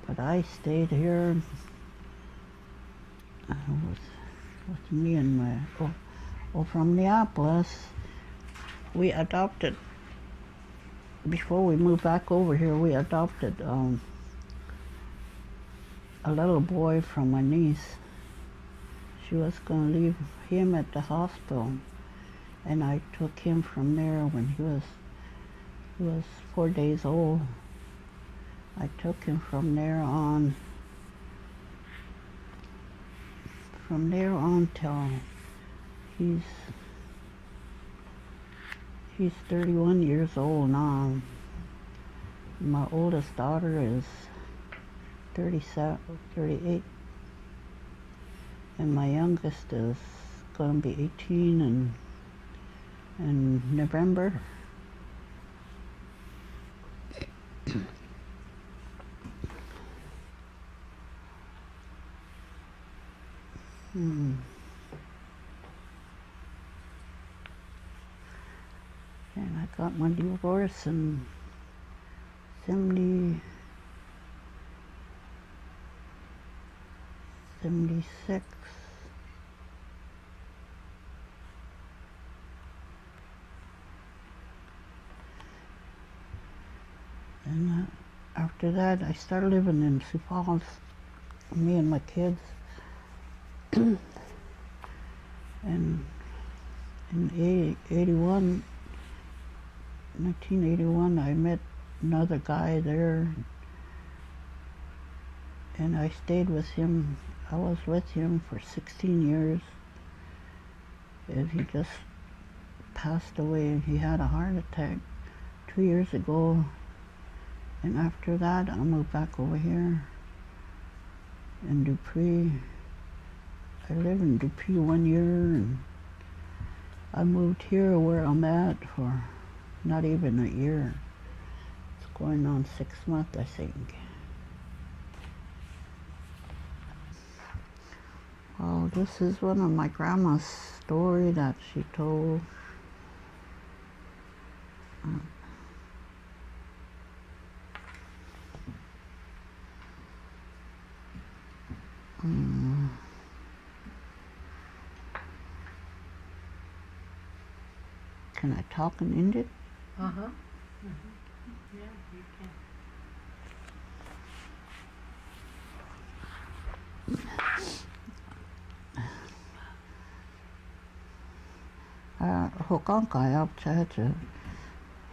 But I stayed here with me and from Minneapolis. We adopted, before we moved back over here, we adopted a little boy from my niece. She was going to leave him at the hospital, and I took him from there when he was 4 days old. I took him from there on till he's 31 years old now. My oldest daughter is 38, and my youngest is going to be 18 in November. And I got my divorce in 76. And after that, I started living in Sioux Falls, me and my kids. And in 1981, I met another guy there, and I stayed with him. I was with him for 16 years, and he just passed away. He had a heart attack 2 years ago, and after that, I moved back over here in Dupree. I lived in Dupree 1 year, and I moved here where I'm at for not even a year. It's going on 6 months, I think. Well, this is one of my grandma's story that she told. Can I talk in Indian? Uh-huh. Yeah, you can. Hokang kai up to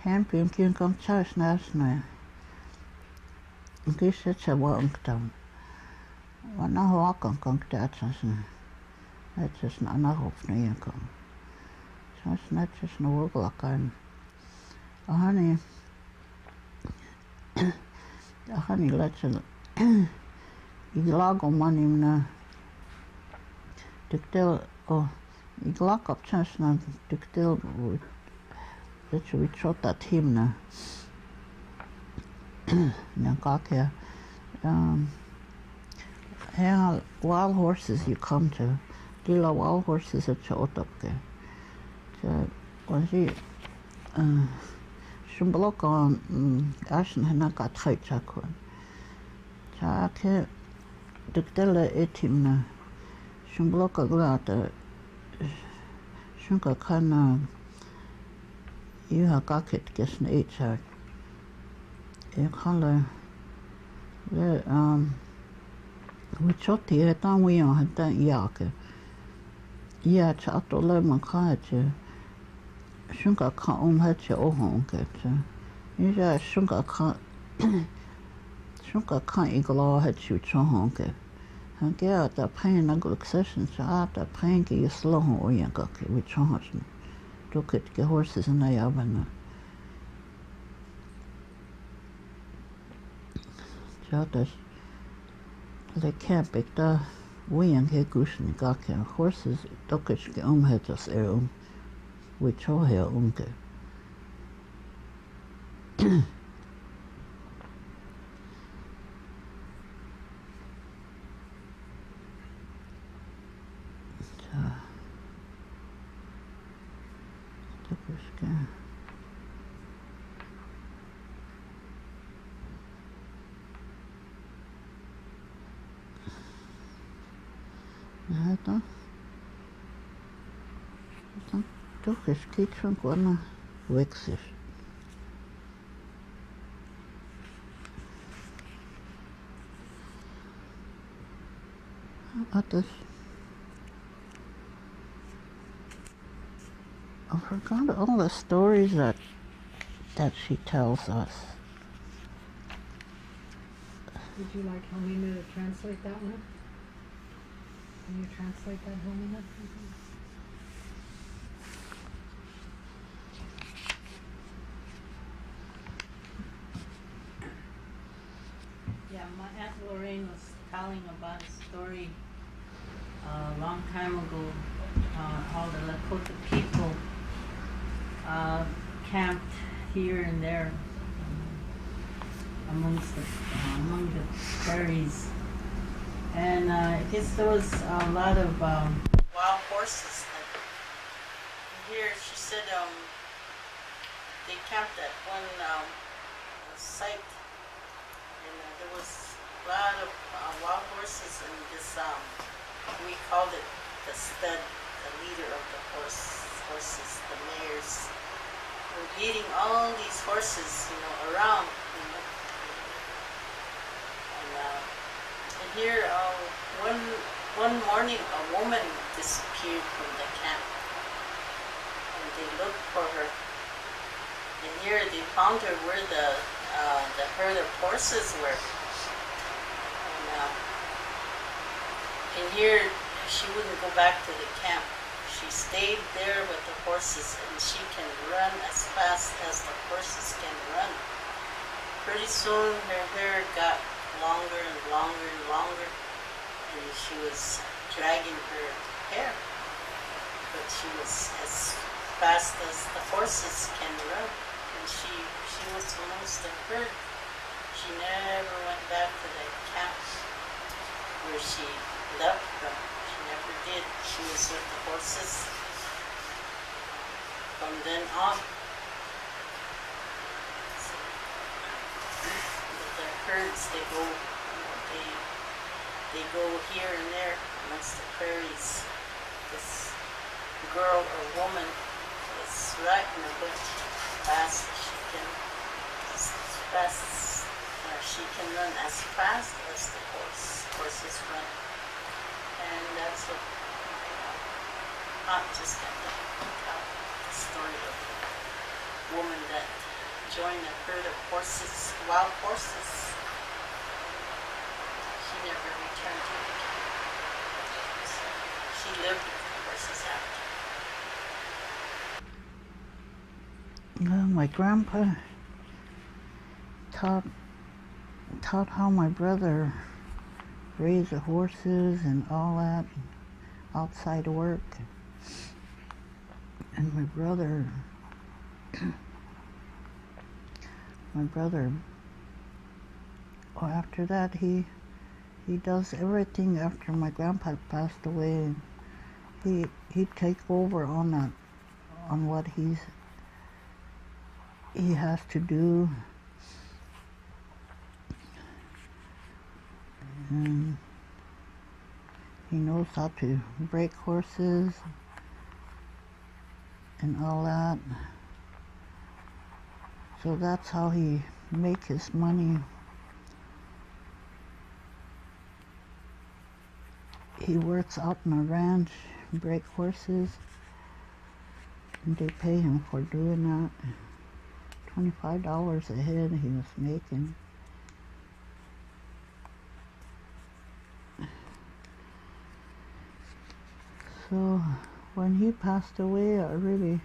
hand being king come church last night. Gish it a walk down. When I walk on kong that's just not enough of me come. So it's not just no work like I'm. Honey, honey, let's you log on money na. Dictel, oh, you lock up chance na dictel. Let's we trot that him na. Na kaka. How wild horses you come to. Dila wild horses at Chotopke. So, when she, Shumblok on Ashen Hana got tight chakwan. Chake, Dictella etim na. Shumblok a glata. Shunka kana. You have got it, guess an 8 chak. A color. We shot the time we had that yaka. Yeah, chat or lemon kaja. Shunka can't had your own get. You just shunka can't eagle had you chong get. And get the pain and good sessions out the pain get you slow or you got it with chong. Look at the horses in the oven. Just they can't pick the way and he goose and got horses. Dokish get had us which all here unke. Dokish get. Hata toch is kijk van kwana wexer. Others. I forgot all the stories that she tells us. Would you like Helena to translate that one? Can you translate that, Helena? Yeah, my Aunt Lorraine was telling about a story a long time ago. How the Dakota people camped here and there among the prairies. And I guess there was a lot of wild horses. Here, she said they camped at one site, and there was a lot of wild horses, and this we called it the stud, the leader of the horses, the mares, were leading all these horses, around, And here, one morning, a woman disappeared from the camp, and they looked for her. And here, they found her where the herd of horses were. And here, she wouldn't go back to the camp. She stayed there with the horses, and she can run as fast as the horses can run. Pretty soon, her hair got longer and longer and longer, and she was dragging her hair, but she was as fast as the horses can run, and she was amongst the herd. She never went back to the camp where she left from. She never did. She was with the horses from then on. herds, they go, they go here and there amongst the prairies. This girl or woman is riding a bit fast. She can run as fast as the horses run. And that's what I'm just going to tell the story of a woman that joined a herd of horses, wild horses. She never returned to the camp. She lived with the horses after. My grandpa taught how my brother raised the horses and all that outside work. And my brother, well, after that he does everything after my grandpa passed away. He'd take over on that, on what he has to do. And he knows how to break horses and all that. So that's how he makes his money. He works out in a ranch, break horses, and they pay him for doing that. $25 a head he was making. So when he passed away, I really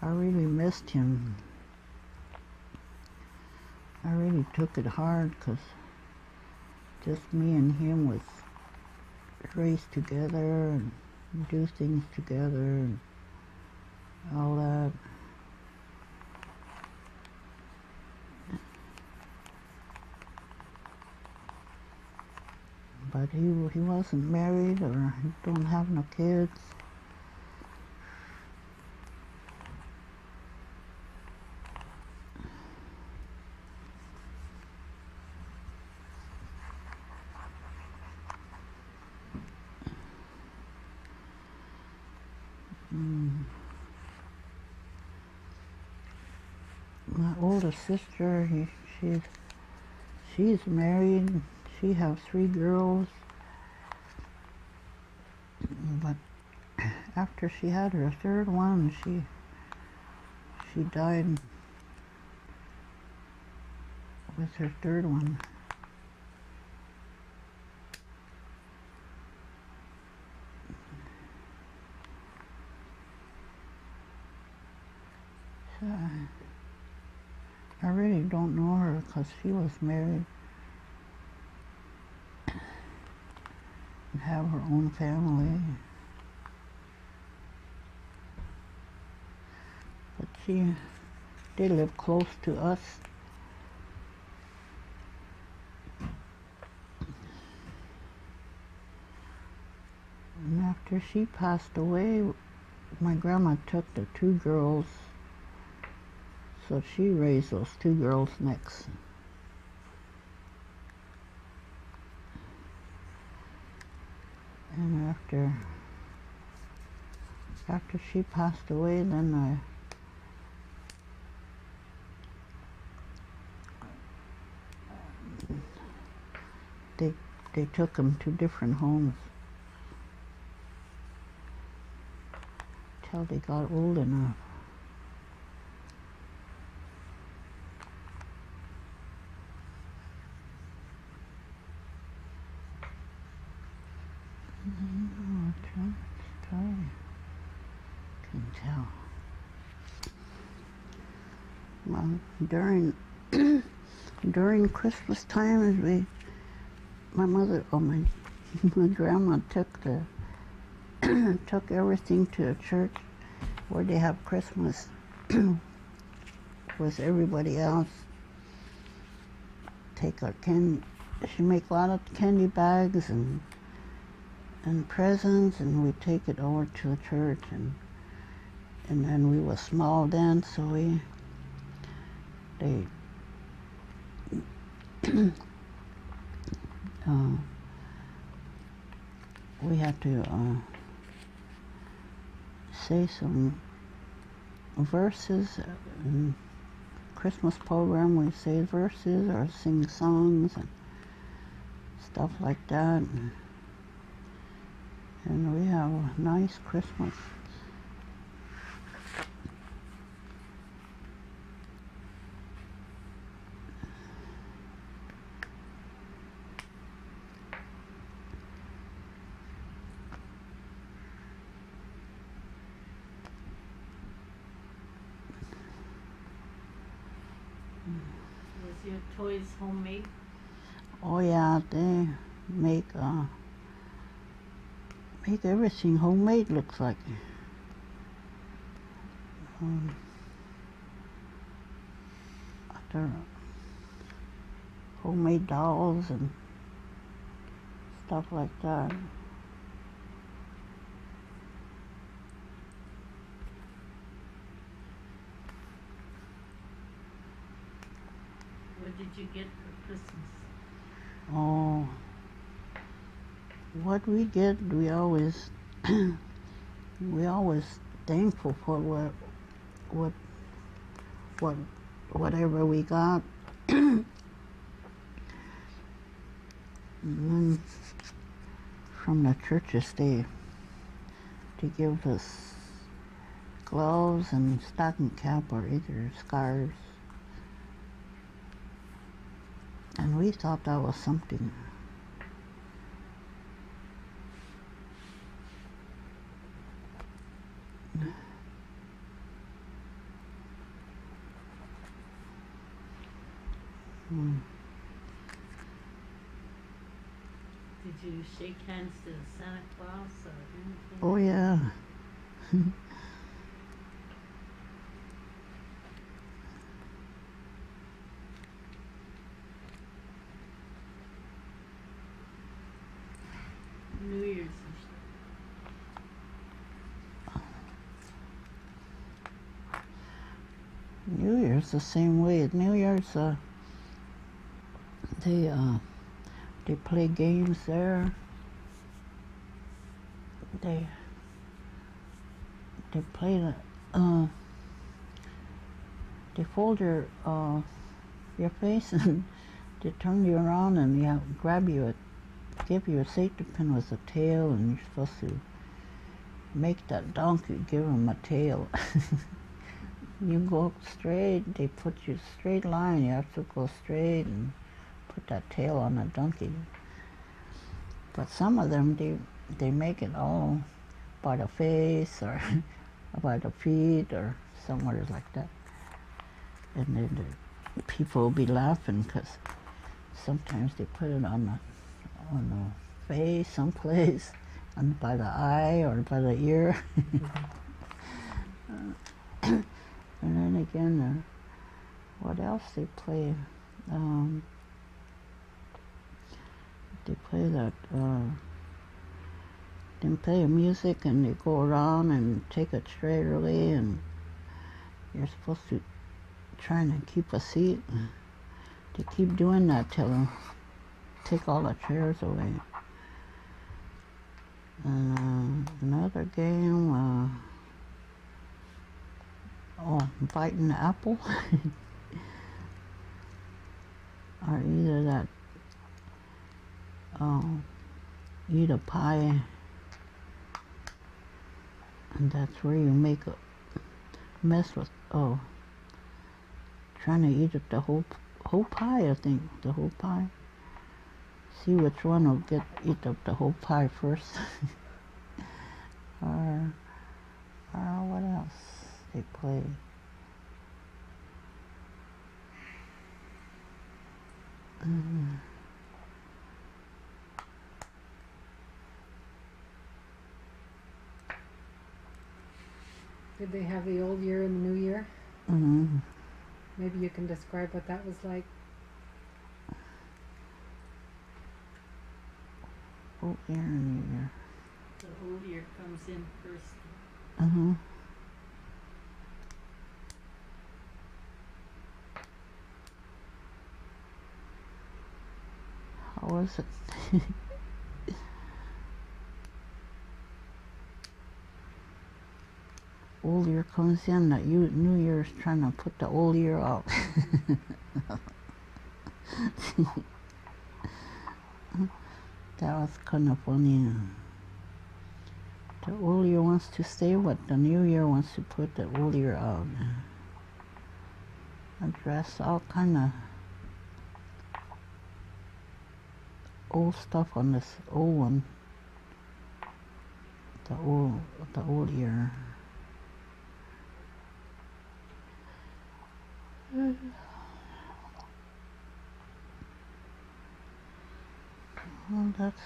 missed him. I really took it hard because just me and him was raised together and do things together and all that. But he wasn't married or don't have no kids. My older sister, she's married. She has 3 girls, but after she had her 3rd one, she died with her 3rd one. So I really don't know her because she was married and have her own family. But they live close to us. And after she passed away, my grandma took the 2 girls, so she raised those 2 girls next. And after she passed away, then they took them to different homes till they got old enough. Can tell. Well, during Christmas time, my grandma took everything to a church where they have Christmas with everybody else. She make a lot of candy bags and presents, and we take it over to the church, and then we were small then, so they we have to say some verses in Christmas program. We say verses or sing songs and stuff like that. And we have a nice Christmas. Was your toys homemade? Oh yeah, they make everything homemade, looks like. They're homemade dolls and stuff like that. What did you get for Christmas? Oh, what we get, we always thankful for whatever we got. And then from the churches they give us gloves and stocking cap or either scarves. And we thought that was something. Did you shake hands to Santa Claus or anything? Oh yeah. New Year's. New Year's the same way. At New Year's, they play games there. They play the they fold your face and they turn you around and give you a safety pin with a tail, and you're supposed to make that donkey give him a tail. You go straight, they put you straight line, you have to go straight and put that tail on the donkey. But some of them, they make it all by the face or by the feet or somewhere like that. And then the people will be laughing because sometimes they put it on the face someplace, by the eye or by the ear. And then again, what else they play? They play that. They play music and they go around and take it straight away, and you're supposed to try to keep a seat. They keep doing that till they take all the chairs away. Another game. Biting the apple. Or either that, eat a pie, and that's where you make a mess with, trying to eat it the whole pie, I think, the whole pie. See which one will eat up the whole pie first. Or what else they play? Did they have the old year and the new year? Mm-hmm. Maybe you can describe what that was like. Old year and new year. The old year comes in first. Uh-huh. was it? Old year comes in, that New Year's trying to put the old year out. That was kind of funny. The old year wants to stay, but the New Year wants to put the old year out. I dress all kind of old stuff on this old one. The old year. Well, that's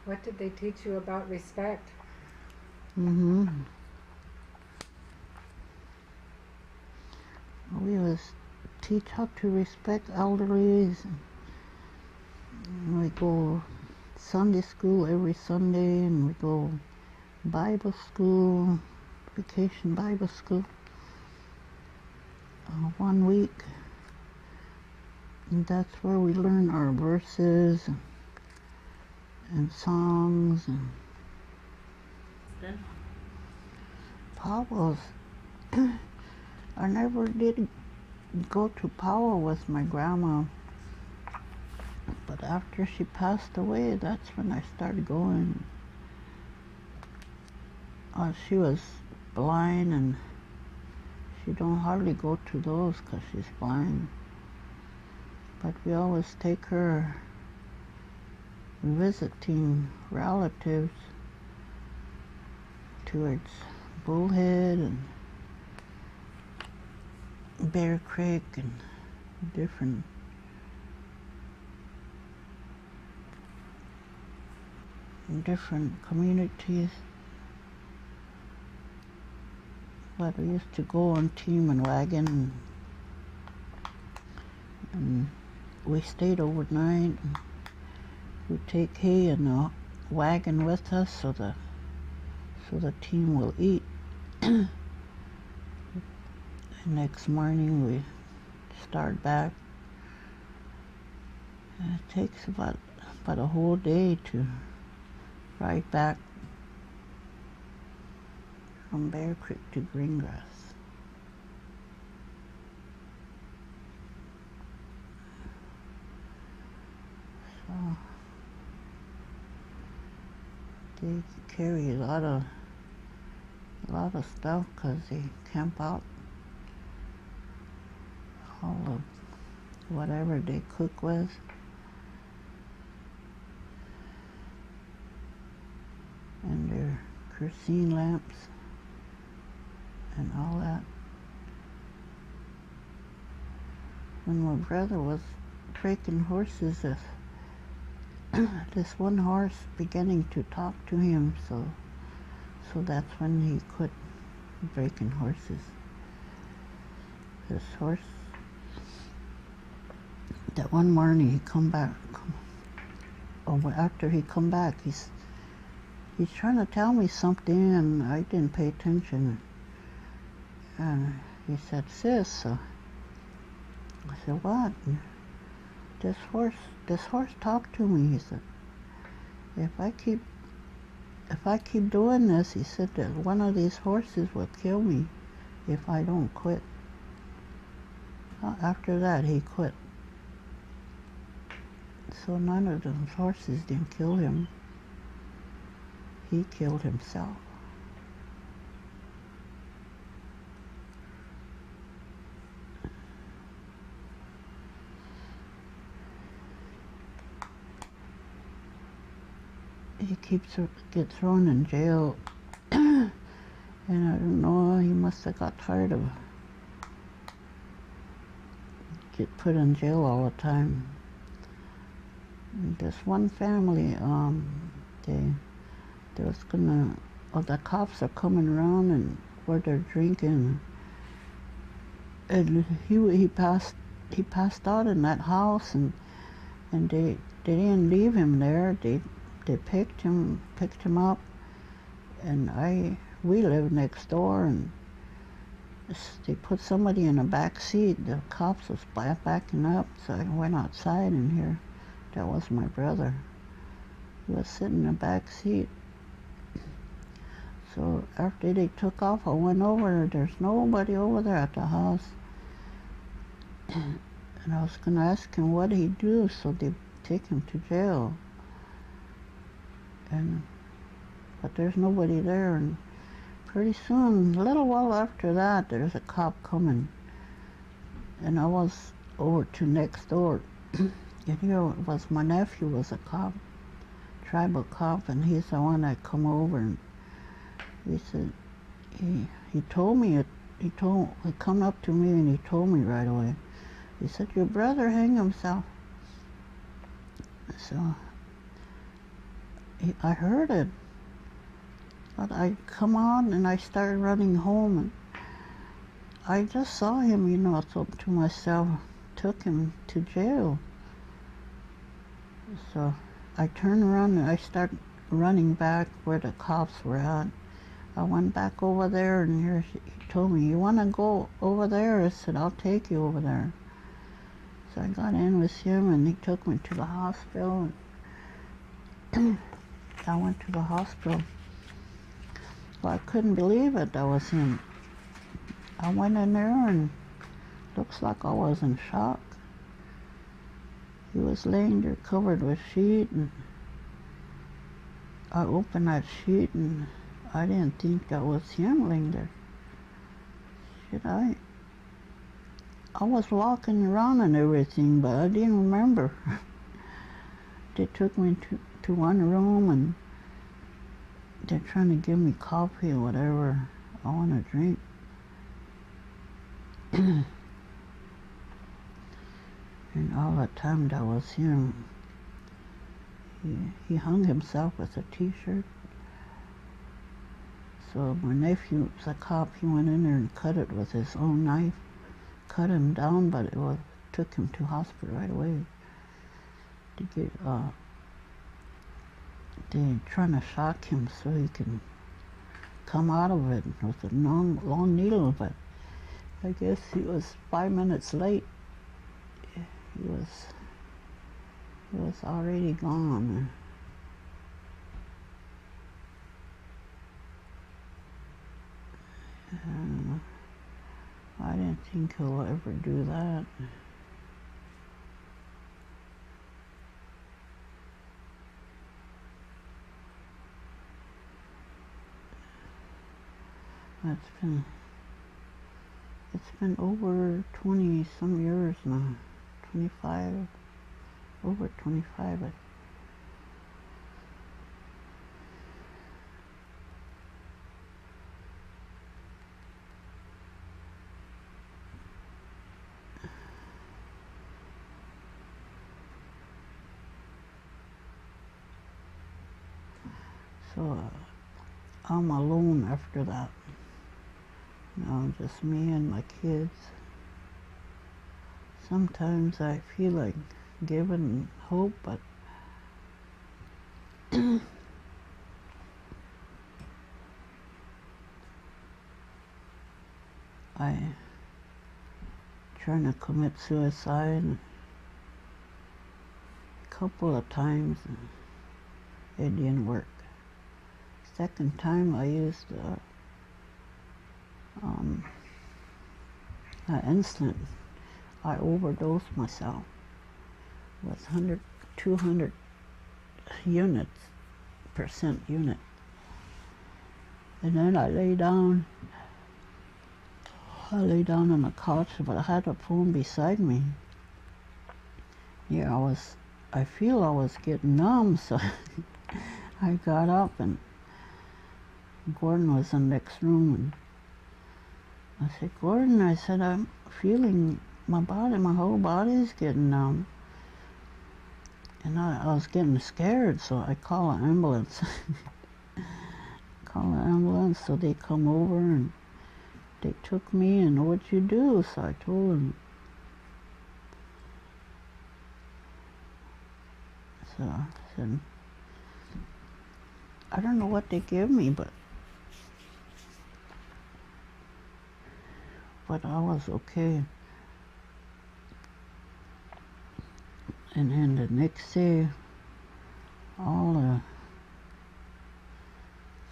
What did they teach you about respect? We was teach how to respect elderlies. We go Sunday school every Sunday, and we go Bible school, vacation Bible school, 1 week. And that's where we learn our verses and songs. And Then Powell's, I never did go to Powell with my grandma, but after she passed away, that's when I started going. She was blind, and she don't hardly go to those because she's blind. But we always take her visiting relatives towards Bullhead and Bear Creek and different communities. But we used to go on team and wagon, and we stayed overnight. And we take hay in the wagon with us so the team will eat. And next morning we start back. And it takes about a whole day to ride back from Bear Creek to Greengrass. So they carry a lot of stuff because they camp out all of whatever they cook with. And their kerosene lamps and all that. When my brother was breaking horses, this one horse beginning to talk to him, so that's when he quit breaking horses. This horse, that one morning he come back, after he come back, he's trying to tell me something, and I didn't pay attention. And he said, "Sis," I said, "What?" This horse talked to me. He said, if I keep doing this, he said, that one of these horses will kill me if I don't quit. After that, he quit. So none of those horses didn't kill him. He killed himself. He gets thrown in jail, and I don't know, he must have got tired of get put in jail all the time. This one family, they was gonna, the cops are coming around and where they're drinking, and he passed out in that house, and they didn't leave him there. They picked him up, and I we lived next door, and they put somebody in the back seat. The cops was backing up, so I went outside and here, that was my brother. He was sitting in the back seat. So after they took off, I went over. There's nobody over there at the house. And I was going to ask him what he'd do, so they take him to jail. But there's nobody there. And pretty soon, a little while after that, there's a cop coming. And I was over to next door. And here was my nephew was a cop, tribal cop, and he's the one that come over. And he said, he told me, he come up to me and he told me right away. He said, your brother hanged himself. So I heard it. But I come out and I started running home, and I just saw him, you know, so to myself, took him to jail. So I turned around and I started running back where the cops were at. I went back over there, and here he told me, you want to go over there? I said, I'll take you over there. So I got in with him, and he took me to the hospital. I went to the hospital. Well, I couldn't believe it, that was him. I went in there, and looks like I was in shock. He was laying there covered with sheet, and I opened that sheet, and I didn't think that was him laying there. I was walking around and everything, but I didn't remember. They took me to one room, and they're trying to give me coffee or whatever I want to drink. And all the time that was him. He hung himself with a t-shirt. So my nephew was a cop. He went in there and cut it with his own knife. Cut him down, but took him to hospital right away. They're trying to shock him so he can come out of it with a long needle, but I guess he was 5 minutes late. He was already gone. I didn't think he'll ever do that. It's been over 20 some years now. 25, over 25. So I'm alone after that. Now just me and my kids. Sometimes I feel like giving hope, but I trying to commit suicide a couple of times, and it didn't work. Second time I used an instant. I overdosed myself with 200 percent unit. And then I lay down on the couch, but I had a phone beside me. Yeah, I feel I was getting numb, so I got up, and Gordon was in the next room, and I said, Gordon, I said, I'm feeling my whole body is getting numb. And I was getting scared, so I call an ambulance. So they come over, and they took me, and what'd you do? So I told them. So I said, I don't know what they give me, but but I was okay. And then the next day, all the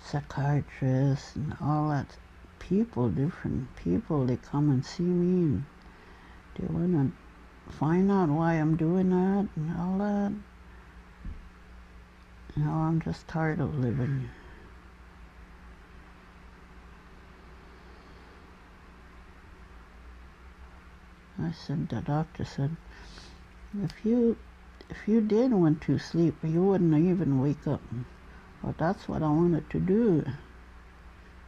psychiatrists and all that people, different people, they come and see me and they want to find out why I'm doing that and all that. You know, I'm just tired of living. I said, the doctor said, if you did want to sleep, you wouldn't even wake up. Well, that's what I wanted to do.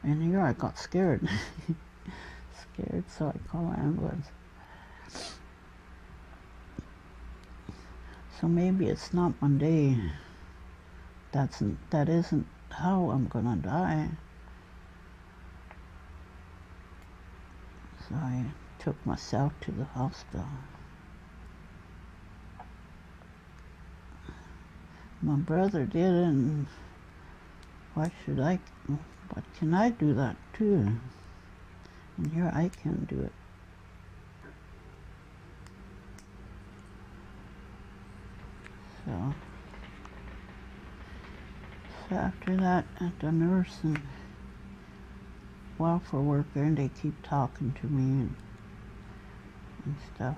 And here I got scared. Scared, so I called an ambulance. So maybe it's not one day. That isn't how I'm gonna die. So I took myself to the hospital. My brother did it, and why should I? But can I do that too? And here I can do it. So after that, at the nurse and welfare worker, and they keep talking to me and stuff.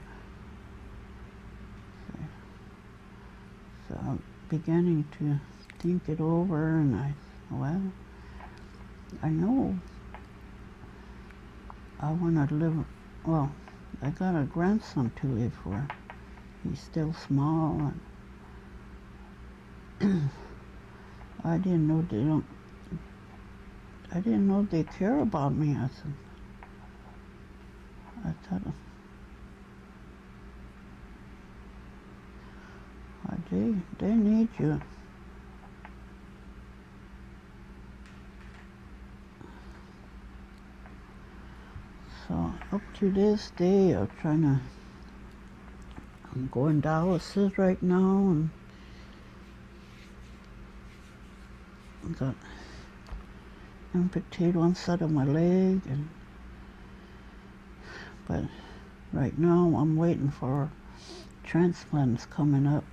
So I'm beginning to think it over, and I know I want to live. Well, I got a grandson to live for. He's still small, and I didn't know they care about me. I thought they need you. So up to this day, I'm going dialysis right now, and I got amputated one side of my leg, but right now I'm waiting for transplants coming up.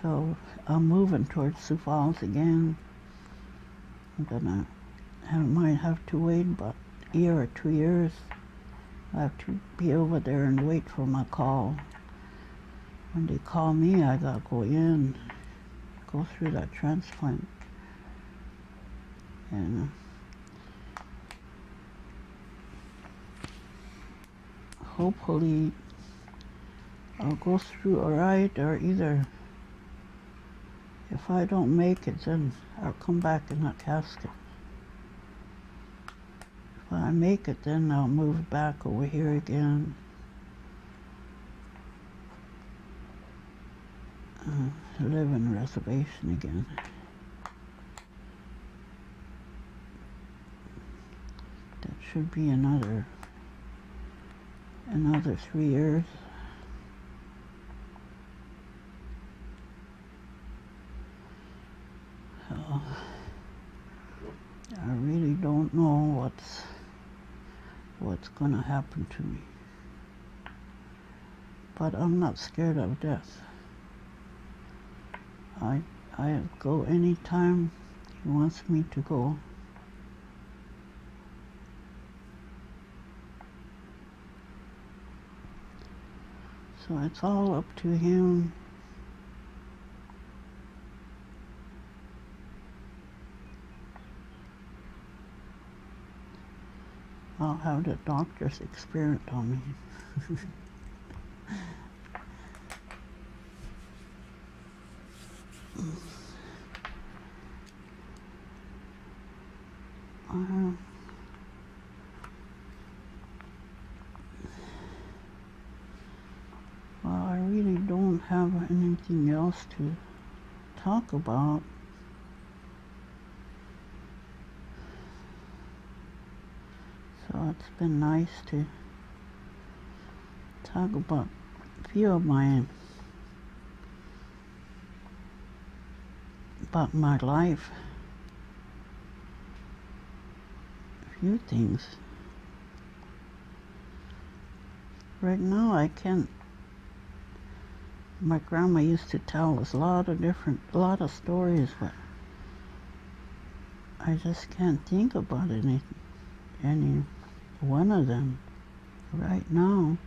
So I'm moving towards Sioux Falls again. I might have to wait about a year or 2 years. I have to be over there and wait for my call. When they call me, I gotta go in, go through that transplant. And hopefully I'll go through all right, or either if I don't make it, then I'll come back in that casket. If I make it, then I'll move back over here again. Live in a reservation again. That should be another 3 years. So I really don't know what's gonna happen to me. But I'm not scared of death. I go anytime he wants me to go. So it's all up to him. I'll have the doctor's experiment on me. Well, I really don't have anything else to talk about. So it's been nice to talk about a few of about my life. A few things. Right now I can't. My grandma used to tell us a lot of stories, but I just can't think about any one of them right now.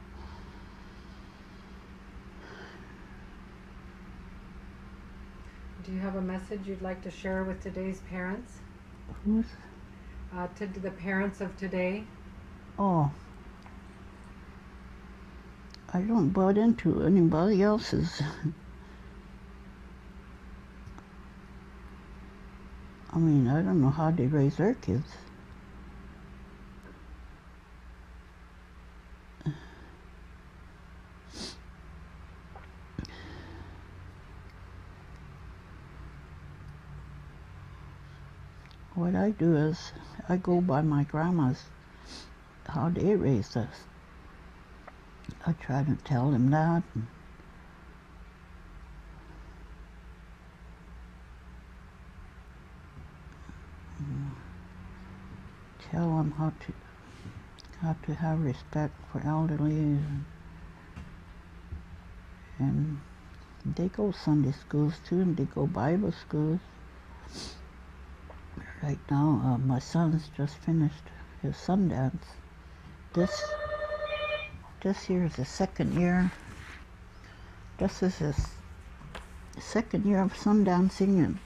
Do you have a message you'd like to share with today's parents? Who's? To the parents of today? Oh. I don't butt into anybody else's. I mean, I don't know how they raise their kids. What I do is I go by my grandma's, how they raised us. I try to tell them that. Tell them how to have respect for elderly, and they go Sunday schools too, and they go Bible schools. Right now, my son's just finished his Sundance. This year is the second year. This is his second year of Sundancing,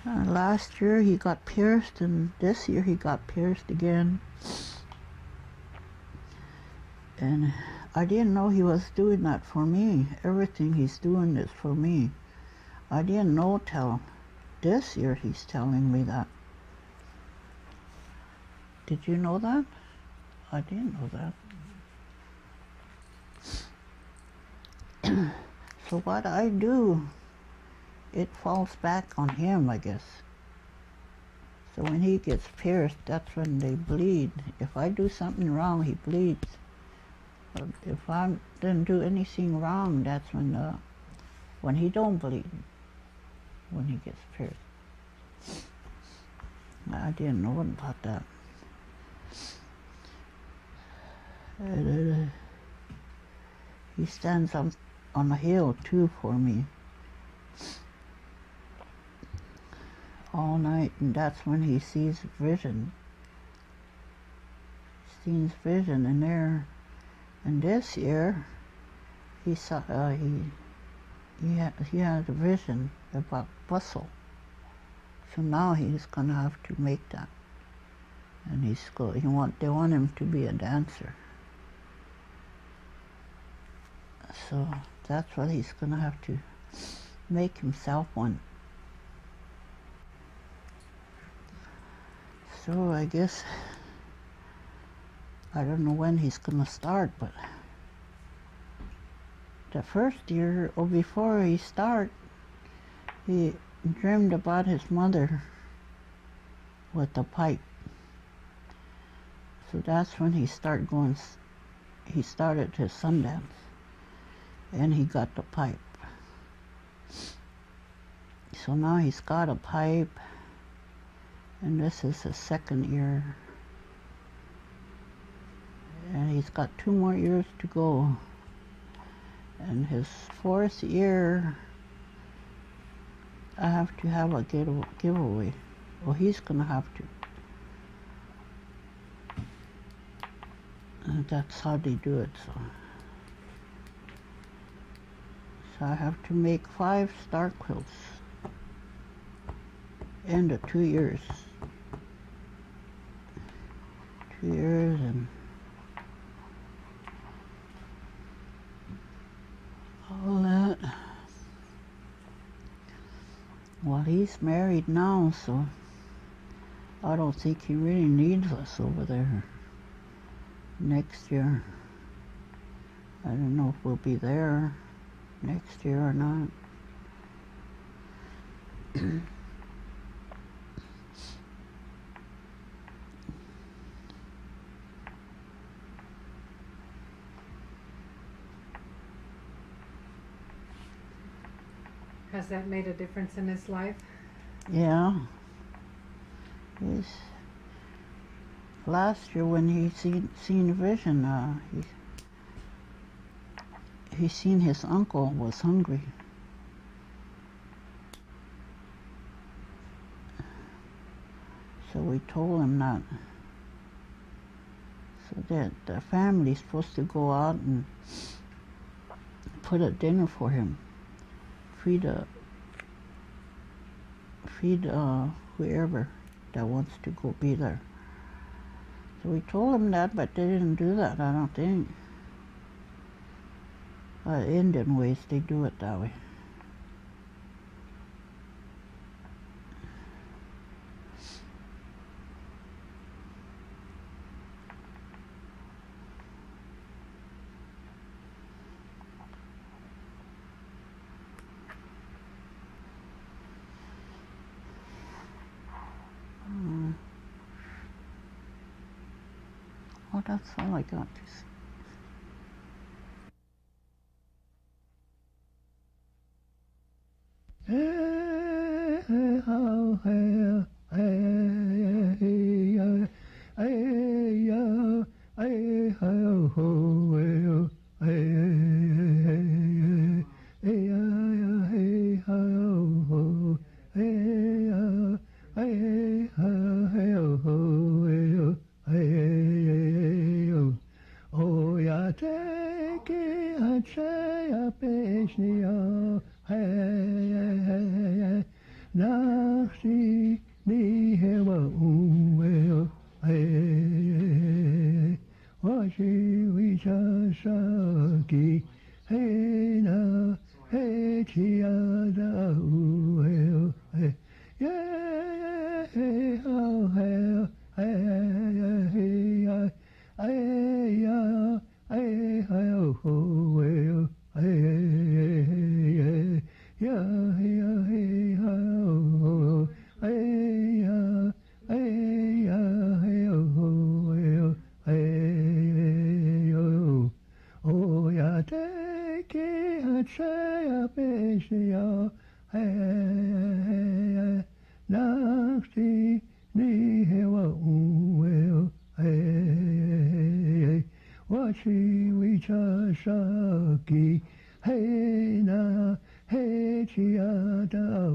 and last year he got pierced, and this year he got pierced again. And I didn't know he was doing that for me. Everything he's doing is for me. I didn't know till this year he's telling me that. Did you know that? I didn't know that. So what I do, it falls back on him, I guess. So when he gets pierced, that's when they bleed. If I do something wrong, he bleeds. But if I didn't do anything wrong, that's when he don't bleed, when he gets pierced. I didn't know about that. He stands on a hill too for me all night, and that's when he sees vision. He sees vision in there. And this year, he saw he had a vision about bustle. So now he's gonna have to make that, and they want him to be a dancer. So that's what he's gonna have to make himself one. So I guess I don't know when he's gonna start, but the first year or before he start, he dreamed about his mother with the pipe. So that's when he started his Sundance, and he got the pipe. So now he's got a pipe, and this is his second year. And he's got 2 more years to go. And his 4th year, I have to have a giveaway. Well, he's gonna have to. And that's how they do it. So I have to make 5 star quilts. End of 2 years. 2 years and all that. Well, he's married now, so I don't think he really needs us over there next year. I don't know if we'll be there next year or not. Has that made a difference in his life? Yeah. last year when he seen a vision, he seen his uncle was hungry. So we told him that. So that the family's supposed to go out and put a dinner for him. Feed whoever that wants to go be there. So we told him that, but they didn't do that, I don't think. Indian ways, they do it that way. Well, that's all I got to say. Hey na, hey chia da